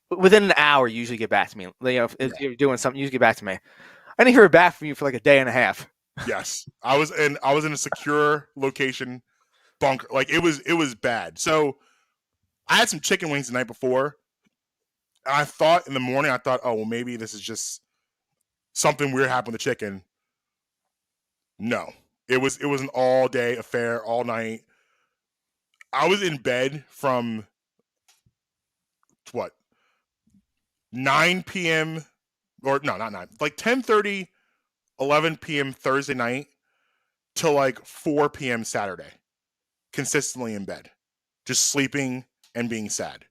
within an hour, you usually get back to me. If you're doing something, you usually get back to me. I didn't hear back from you for like a day and a half. Yes, I was in a secure location bunker. Like it was bad. So I had some chicken wings the night before. And I thought in the morning, oh well, maybe this is just something weird happened with the chicken. No, it was an all day affair, all night. I was in bed from 9 p.m. or no, not 9, like 10:30, 11 p.m. Thursday night till like 4 p.m. Saturday, consistently in bed, just sleeping and being sad.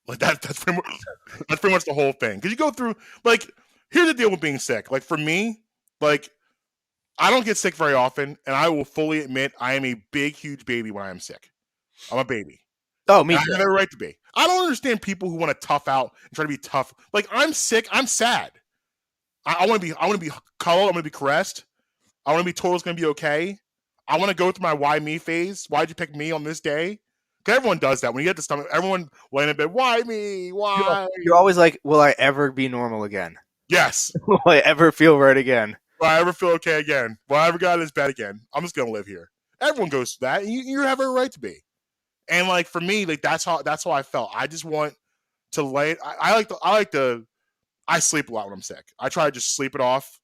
Like that's pretty much the whole thing. Because you go through, like, here's the deal with being sick. Like for me, like I don't get sick very often, and I will fully admit I am a big, huge baby when I am sick. I'm a baby. Oh, me too. I have every right to be. I don't understand people who want to tough out and try to be tough. Like I'm sick, I'm sad. I want to be cuddled. I want to be caressed. I want to be told it's going to be okay. I want to go through my why me phase. Why'd you pick me on this day? Because everyone does that. When you get the stomach, everyone laying in bed, why me? Why? You're always like, will I ever be normal again? Yes. Will I ever feel right again? Will I ever feel okay again? Will I ever get out of this bed again? I'm just going to live here. Everyone goes through that, and you have every right to be. And like for me, like that's how I felt. I just want to lay. I sleep a lot when I'm sick. I try to just sleep it off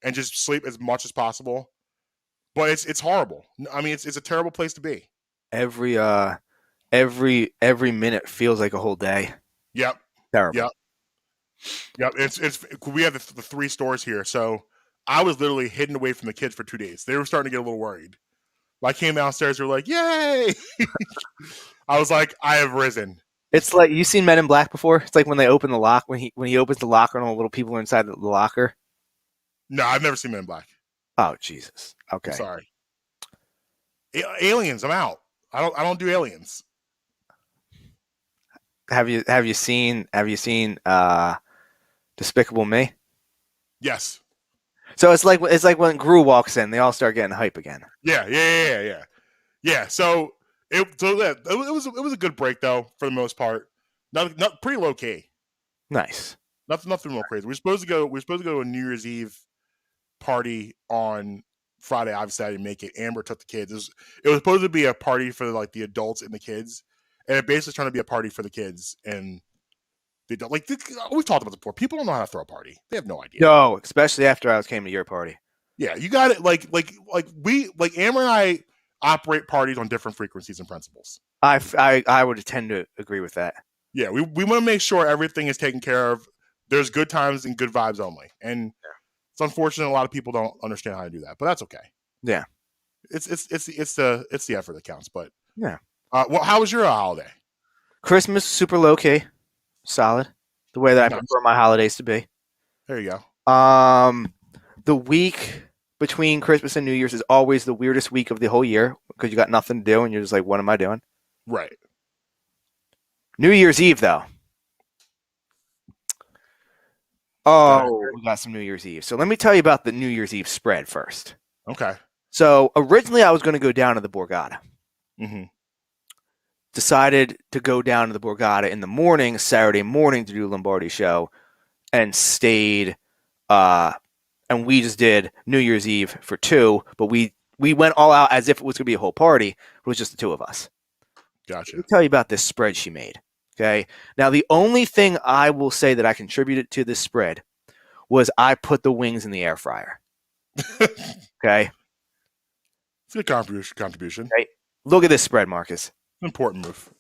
and just sleep as much as possible. But it's horrible. I mean, it's a terrible place to be. Every minute feels like a whole day. Yep. Terrible. Yep. It's we have the 3 stores here, so I was literally hidden away from the kids for 2 days. They were starting to get a little worried. I came downstairs, they were like, "Yay!" I was like, "I have risen." It's like, you seen Men in Black before? It's like when they open the lock, when he opens the locker and all the little people are inside the locker. No, I've never seen Men in Black. Oh Jesus! Okay, I'm sorry. Aliens, I'm out. I don't do aliens. Have you seen Despicable Me? Yes. So it's like when Gru walks in, they all start getting hype again. Yeah. So it was a good break though for the most part. Not pretty low key. Nice. Nothing real crazy. We're supposed to go to a New Year's Eve party on Friday, obviously I didn't make it. Amber took the kids. It was supposed to be a party for like the adults and the kids, and it basically trying to be a party for the kids. And they don't we've talked about this before. People don't know how to throw a party. They have no idea. No, especially after I came to your party. Yeah, you got it. Like Amber and I operate parties on different frequencies and principles. I would tend to agree with that. Yeah, we want to make sure everything is taken care of. There's good times and good vibes only, and it's unfortunate a lot of people don't understand how to do that, but that's okay. Yeah, it's the effort that counts. But yeah. Well, how was your holiday? Christmas super low key, solid. The way that I prefer my holidays to be. There you go. The week between Christmas and New Year's is always the weirdest week of the whole year because you got nothing to do and you're just like, what am I doing? Right. New Year's Eve, though. Oh, we got some New Year's Eve. So let me tell you about the New Year's Eve spread first. Okay. So originally I was going to go down to the Borgata. Mm-hmm. Decided to go down to the Borgata in the morning, Saturday morning, to do Lombardi show, and stayed. And we just did New Year's Eve for 2, but we went all out as if it was going to be a whole party. It was just the 2 of us. Gotcha. Let me tell you about this spread she made. Okay. Now, the only thing I will say that I contributed to this spread was I put the wings in the air fryer. Okay. It's a good contribution. Okay. Look at this spread, Marcus. Important move.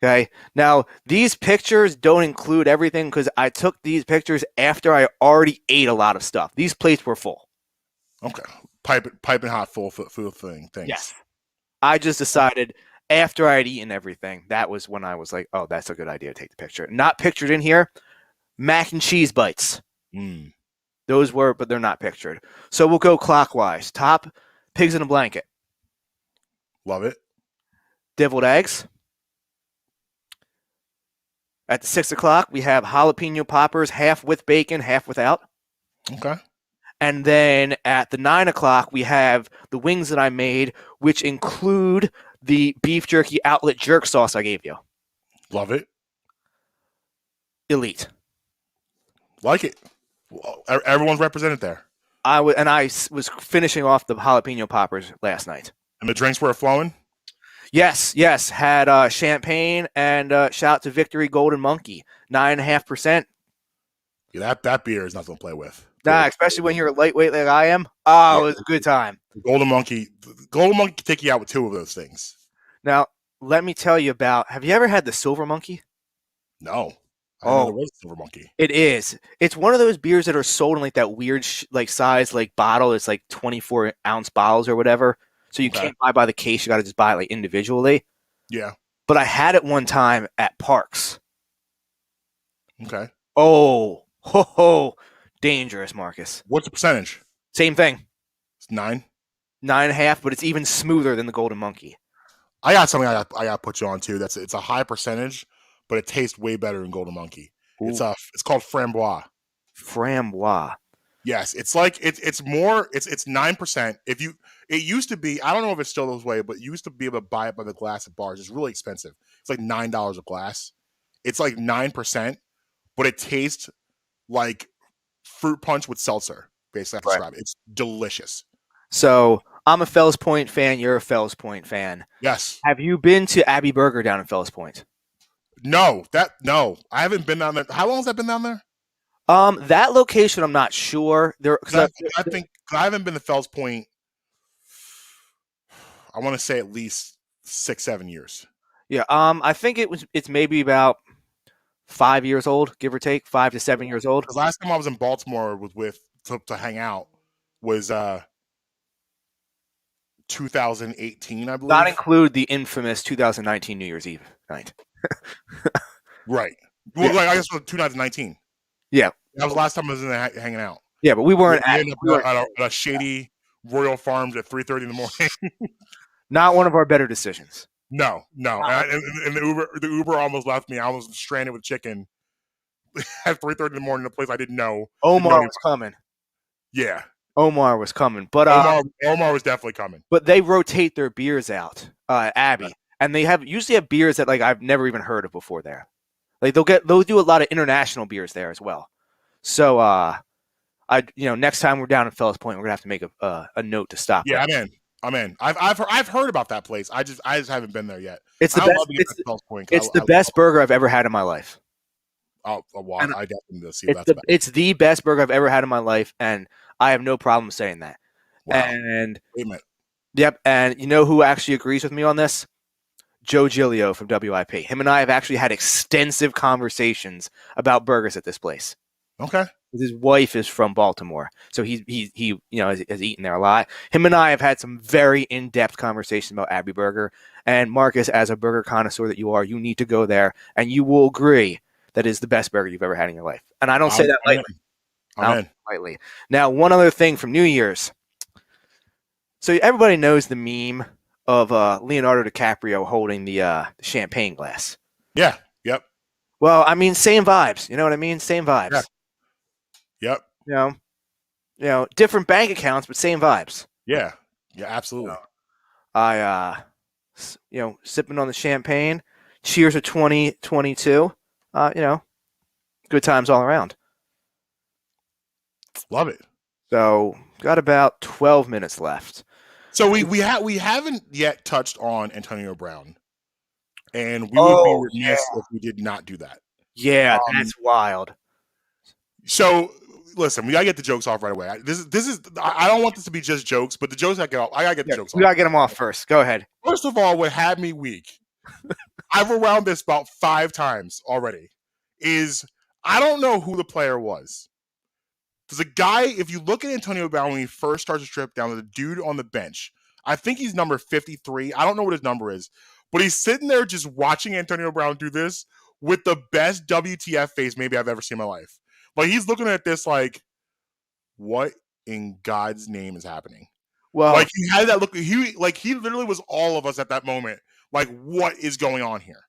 Okay. Now, these pictures don't include everything because I took these pictures after I already ate a lot of stuff. These plates were full. Okay. Piping hot full food things. Yes. I just decided after I had eaten everything, that was when I was like, oh, that's a good idea to take the picture. Not pictured in here, mac and cheese bites. Mm. Those were, but they're not pictured. So we'll go clockwise. Top, pigs in a blanket. Love it. Deviled eggs. At 6 o'clock, we have jalapeno poppers, half with bacon, half without. Okay. And then at the 9 o'clock, we have the wings that I made, which include the beef jerky outlet jerk sauce I gave you. Love it. Elite. Like it. Well, everyone's represented there. I was finishing off the jalapeno poppers last night. And the drinks were flowing? Yes. Had champagne and shout out to Victory Golden Monkey, 9.5%. Yeah, that beer is nothing to play with. Nah, especially when you're a lightweight like I am. Oh, it was a good time. Golden Monkey can take you out with 2 of those things. Now, let me tell you about. Have you ever had the Silver Monkey? No. I didn't know there was a Silver Monkey. It is. It's one of those beers that are sold in like that weird size like bottle. It's like 24-ounce bottles or whatever. So you can't buy by the case. You got to just buy it like individually. Yeah. But I had it one time at Parks. Okay. Oh, ho, dangerous, Marcus. What's the percentage? Same thing. It's 9. 9.5, but it's even smoother than the Golden Monkey. I got something I got to put you on too. It's a high percentage, but it tastes way better than Golden Monkey. Ooh. It's called Framboise. Framboise. Yes, it's like it's 9%. It used to be, I don't know if it's still this way, but you used to be able to buy it by the glass at bars. It's really expensive. It's like $9 a glass. It's like 9%, but it tastes like fruit punch with seltzer. Basically, I describe it. It's delicious. So I'm a Fells Point fan. You're a Fells Point fan. Yes. Have you been to Abbey Burger down in Fells Point? No, I haven't been down there. How long has that been down there? That location, I'm not sure. I think I haven't been to Fells Point. I want to say at least 6-7 years. Yeah. I think it's maybe about 5 years old, give or take, 5 to 7 years old. The last time I was in Baltimore to hang out was 2018, I believe. Not include the infamous 2019 New Year's Eve night. Right. Well, I guess it was 2019. Yeah. That was the last time I was in there hanging out. Yeah, but we weren't at a shady Royal Farms at 3:30 in the morning. Not one of our better decisions. No. And the Uber almost left me. I was stranded with chicken at 3:30 in the morning in a place I didn't know. Omar was coming. Yeah. Omar was coming. But Omar was definitely coming. But they rotate their beers out at Abbey. Right. And they usually have beers that like I've never even heard of before there. Like they'll do a lot of international beers there as well. So next time we're down in Fells Point, we're gonna have to make a note to stop. Yeah, I'm in. I've heard about that place. I just haven't been there yet. It's the best. It's the best burger I've ever had in my life. I definitely will see if It's the best burger I've ever had in my life, and I have no problem saying that. Wow. And wait a minute. Yep, and you know who actually agrees with me on this? Joe Giglio from WIP. Him and I have actually had extensive conversations about burgers at this place. Okay. His wife is from Baltimore, so he has eaten there a lot. Him and I have had some very in-depth conversations about Abbey Burger. And Marcus, as a burger connoisseur that you are, you need to go there, and you will agree that is the best burger you've ever had in your life. And I don't say that lightly. Lightly. Now, one other thing from New Year's. So everybody knows the meme of Leonardo DiCaprio holding the champagne glass. Yeah. Yep. Well, I mean, same vibes. You know what I mean? Same vibes. Yeah. Yep. You know, different bank accounts, but same vibes. Yeah. Yeah, absolutely. Sipping on the champagne. Cheers to 2022. Good times all around. Love it. So, got about 12 minutes left. So we haven't yet touched on Antonio Brown, and we would be remiss if we did not do that. Yeah, that's wild. So listen, we gotta get the jokes off right away. This is. I don't want this to be just jokes, but the jokes I gotta get the jokes off. We gotta get them off first. Go ahead. First of all, what had me weak, I've around this about 5 times already, is I don't know who the player was. There's a guy, if you look at Antonio Brown when he first starts his trip down, the dude on the bench, I think he's number 53. I don't know what his number is, but he's sitting there just watching Antonio Brown do this with the best WTF face maybe I've ever seen in my life. Like, he's looking at this like, what in God's name is happening? Well, like, he had that look. He literally was all of us at that moment. Like, what is going on here?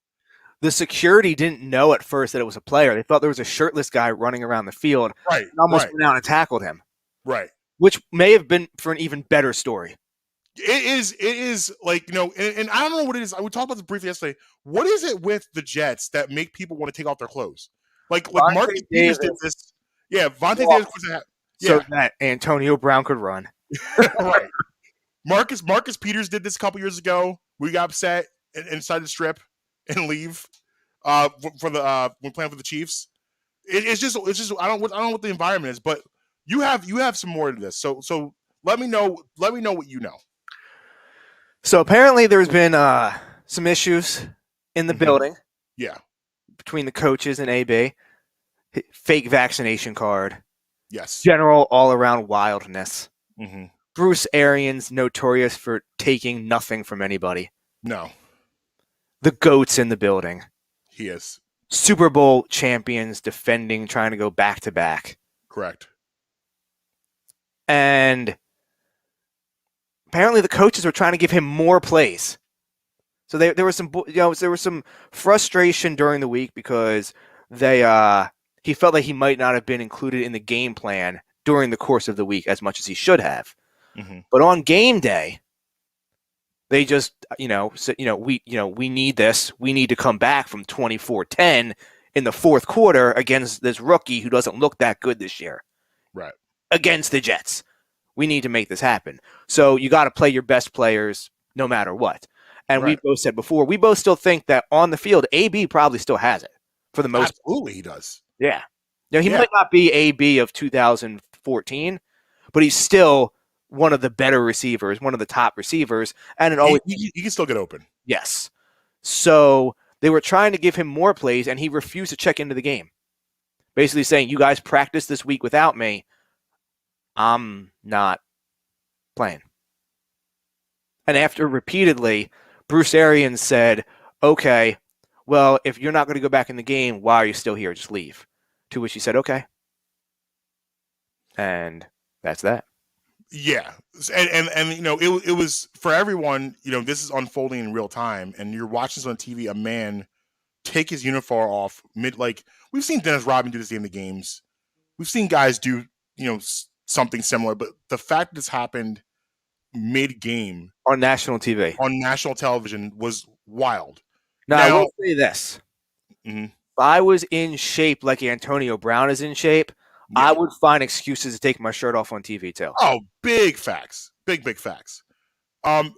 The security didn't know at first that it was a player. They thought there was a shirtless guy running around the field. Right. And almost went down and tackled him. Right. Which may have been for an even better story. It is like, and I don't know what it is. We talked about this briefly yesterday. What is it with the Jets that make people want to take off their clothes? Like Marques Peters did this. Yeah, Vontae Davis. So that Antonio Brown could run. Right. Marcus Peters did this a couple years ago. We got upset and decided to strip and leave when playing for the Chiefs. It's just I don't know what the environment is, but you have some more to this. So let me know what you know. So apparently there's been some issues in the building. Yeah. Between the coaches and AB. Fake vaccination card. Yes. General all around wildness. Mm-hmm. Bruce Arians notorious for taking nothing from anybody. No. The GOAT's in the building. He is. Super Bowl champions defending, trying to go back to back. Correct. And apparently the coaches were trying to give him more plays. So there was some frustration during the week because he felt like he might not have been included in the game plan during the course of the week as much as he should have. Mm-hmm. But on game day, they just, said, we need this. We need to come back from 24-10 in the fourth quarter against this rookie who doesn't look that good this year. Right. Against the Jets. We need to make this happen. So you got to play your best players no matter what. And we both said before, we both still think that on the field, AB probably still has it for the most. Absolutely, he does. Yeah. He might not be AB of 2014, but he's still one of the better receivers, one of the top receivers, and he can still get open. Yes. So they were trying to give him more plays, and he refused to check into the game. Basically saying, you guys practice this week without me. I'm not playing. And after repeatedly, Bruce Arians said, okay, well, if you're not going to go back in the game, why are you still here? Just leave. To which he said, okay. And that's that. Yeah. And it was for everyone, this is unfolding in real time, and you're watching this on TV, a man take his uniform off we've seen Dennis Rodman do this in the games. We've seen guys do, something similar, but the fact that this happened mid-game on national TV, on national television, was wild. Now I will say this. Mm-hmm. If I was in shape like Antonio Brown is in shape, I would find excuses to take my shirt off on TV too. Oh, big facts. Big facts. You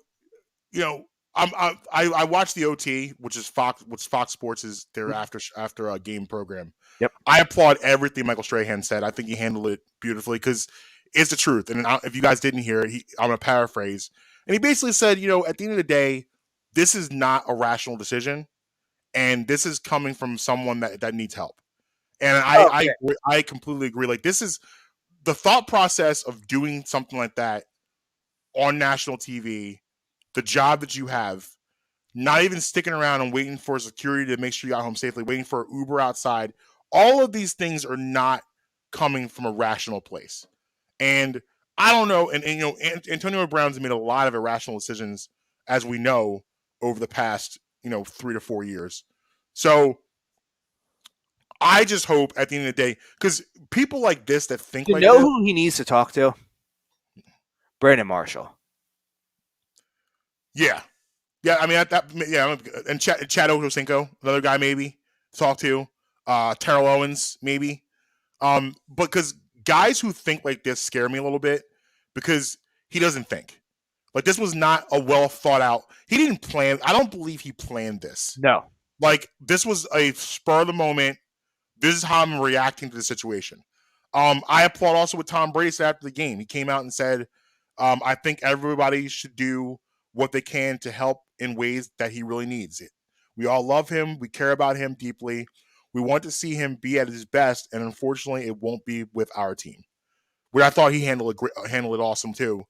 know, I watched the OT, which Fox Sports is their after a game program. Yep. I applaud everything Michael Strahan said. I think he handled it beautifully because it's the truth. And if you guys didn't hear it, I'm gonna paraphrase. And he basically said, at the end of the day, this is not a rational decision, and this is coming from someone that needs help. And I completely agree. Like, this is the thought process of doing something like that on national TV, the job that you have, not even sticking around and waiting for security to make sure you got home safely, waiting for Uber outside. All of these things are not coming from a rational place. And I don't know. And Antonio Brown's made a lot of irrational decisions, as we know, over the past, 3 to 4 years. So I just hope at the end of the day, because people like this that think like this, who he needs to talk to? Brandon Marshall. Yeah. I mean, and Chad Ochocinco, another guy maybe to talk to. Terrell Owens, maybe. But because guys who think like this scare me a little bit, because he doesn't think. Like, this was not a well thought out. He didn't plan. I don't believe he planned this. No. Like, this was a spur of the moment. This is how I'm reacting to the situation. I applaud also what Tom Brady said after the game. He came out and said, I think everybody should do what they can to help in ways that he really needs it. We all love him. We care about him deeply. We want to see him be at his best, and unfortunately, it won't be with our team. Where I thought he handled it awesome too,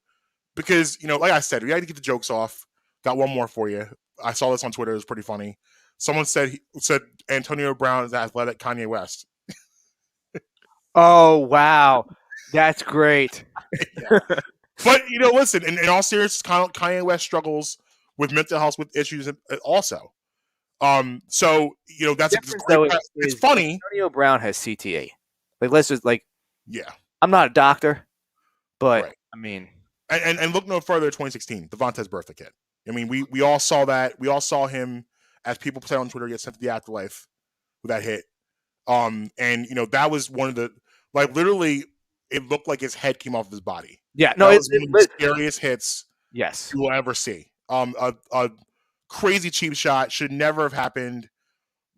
because like I said, we had to get the jokes off. Got one more for you. I saw this on Twitter. It was pretty funny. Someone said Antonio Brown is athletic Kanye West. Oh wow, that's great. But listen. In all seriousness, Kanye West struggles with mental health with issues also. So that's it's funny. Antonio Brown has CTA. Like, let's just yeah. I'm not a doctor, but right. I mean, and look no further. 2016, Devontae's birthday kid. I mean, we all saw that. We all saw him, as people said on Twitter, get sent to the afterlife with that hit. And that was one of the literally, it looked like his head came off of his body. Yeah, no, it's one of the scariest hits. Yes, you will ever see. A crazy cheap shot should never have happened.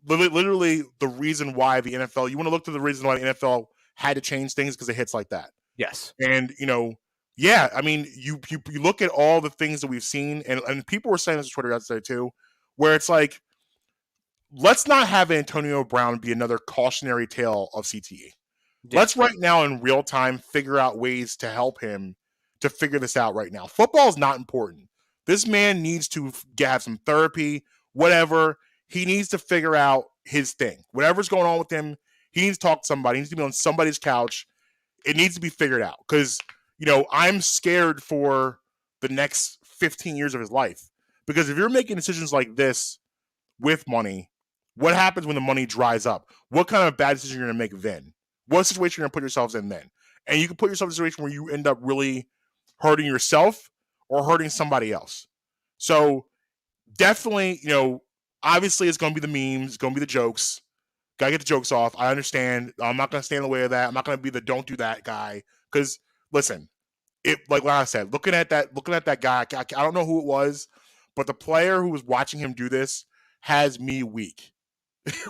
Literally, the reason why the NFL. You want to look to the reason why the NFL had to change things because of hits like that. Yes, and yeah, I mean, you look at all the things that we've seen, and people were saying this on Twitter yesterday too, where it's like, let's not have Antonio Brown be another cautionary tale of CTE. Yeah. Let's right now in real time figure out ways to help him to figure this out right now. Football is not important. This man needs to have some therapy, whatever. He needs to figure out his thing. Whatever's going on with him, he needs to talk to somebody. He needs to be on somebody's couch. It needs to be figured out because, I'm scared for the next 15 years of his life. Because if you're making decisions like this with money, what happens when the money dries up? What kind of bad decision you're going to make then? What situation you're going to put yourselves in then? And you can put yourself in a situation where you end up really hurting yourself or hurting somebody else. So definitely, obviously it's going to be the memes, it's going to be the jokes. Got to get the jokes off. I understand. I'm not going to stand in the way of that. I'm not going to be the don't do that guy. Because listen, like I said, looking at that guy, I don't know who it was, but the player who was watching him do this has me weak.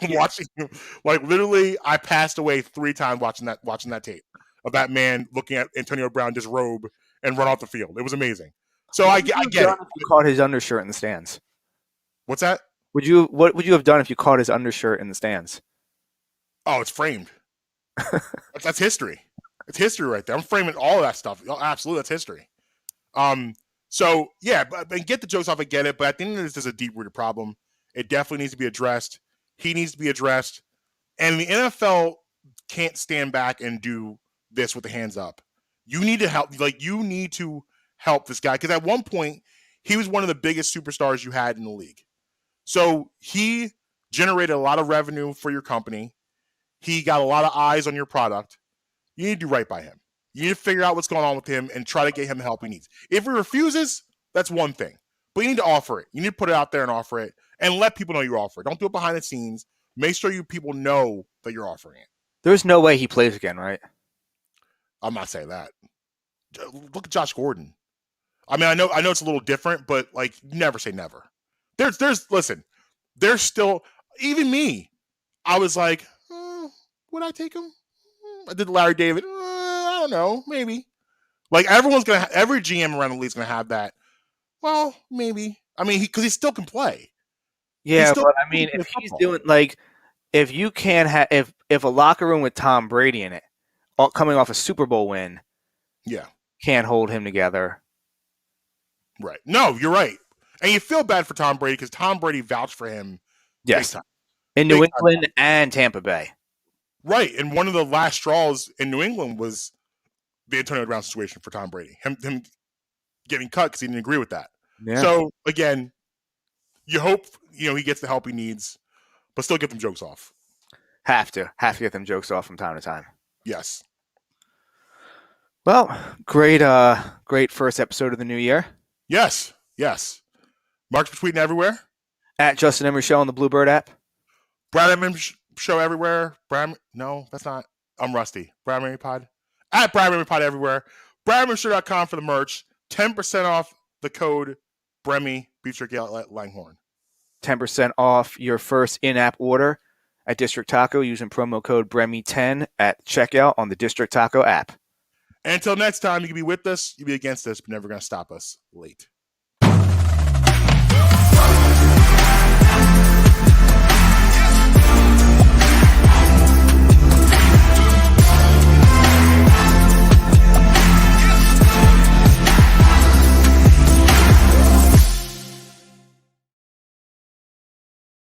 Watching him, literally, I passed away 3 times watching that tape of that man looking at Antonio Brown disrobe and run off the field. It was amazing. So I get it. You caught his undershirt in the stands. What's that? What would you have done if you caught his undershirt in the stands? Oh, it's framed. That's history. It's history right there. I'm framing all of that stuff. Absolutely, that's history. So yeah, but get the jokes off. I get it, but I think this is a deep-rooted problem. It definitely needs to be addressed. He needs to be addressed, and the NFL can't stand back and do this with the hands up. You need to help. You need to help this guy because at one point he was one of the biggest superstars you had in the league. So he generated a lot of revenue for your company. He got a lot of eyes on your product. You need to do right by him. You need to figure out what's going on with him and try to get him the help he needs. If he refuses, that's one thing. But you need to offer it. You need to put it out there and offer it and let people know you offer it. Don't do it behind the scenes. Make sure people know that you're offering it. There's no way he plays again, right? I'm not saying that. Look at Josh Gordon. I mean, I know it's a little different, but like, never say never. Listen, there's still, even me. I was like, would I take him? I did Larry David. I don't know, maybe. Like every GM around the league is gonna have that. Well, maybe. I mean, because he still can play. Yeah, but I mean, if he's doing like, if you can't have, if a locker room with Tom Brady in it, coming off a Super Bowl win, yeah, can't hold him together. Right. No, you're right. And you feel bad for Tom Brady because Tom Brady vouched for him. Yes. In New England and Tampa Bay. Right. And one of the last straws in New England was the Antonio Brown situation for Tom Brady. Him getting cut because he didn't agree with that. Yeah. So, again, you hope he gets the help he needs, but still get them jokes off. Have to get them jokes off from time to time. Yes. Well, great first episode of the new year. Yes. Mark's tweeting everywhere. At Justin Emery Show on the Bluebird app. Brad Emery Show everywhere. No, that's not. I'm rusty. Brad Emery Pod. At Brad Emery Pod everywhere. BradEmeryShow.com for the merch. 10% off the code Bremy Beef Jerky Outlet Langhorne. 10% off your first in-app order at District Taco using promo code Bremy10 at checkout on the District Taco app. And until next time, you can be with us, you can be against us, but never going to stop us late.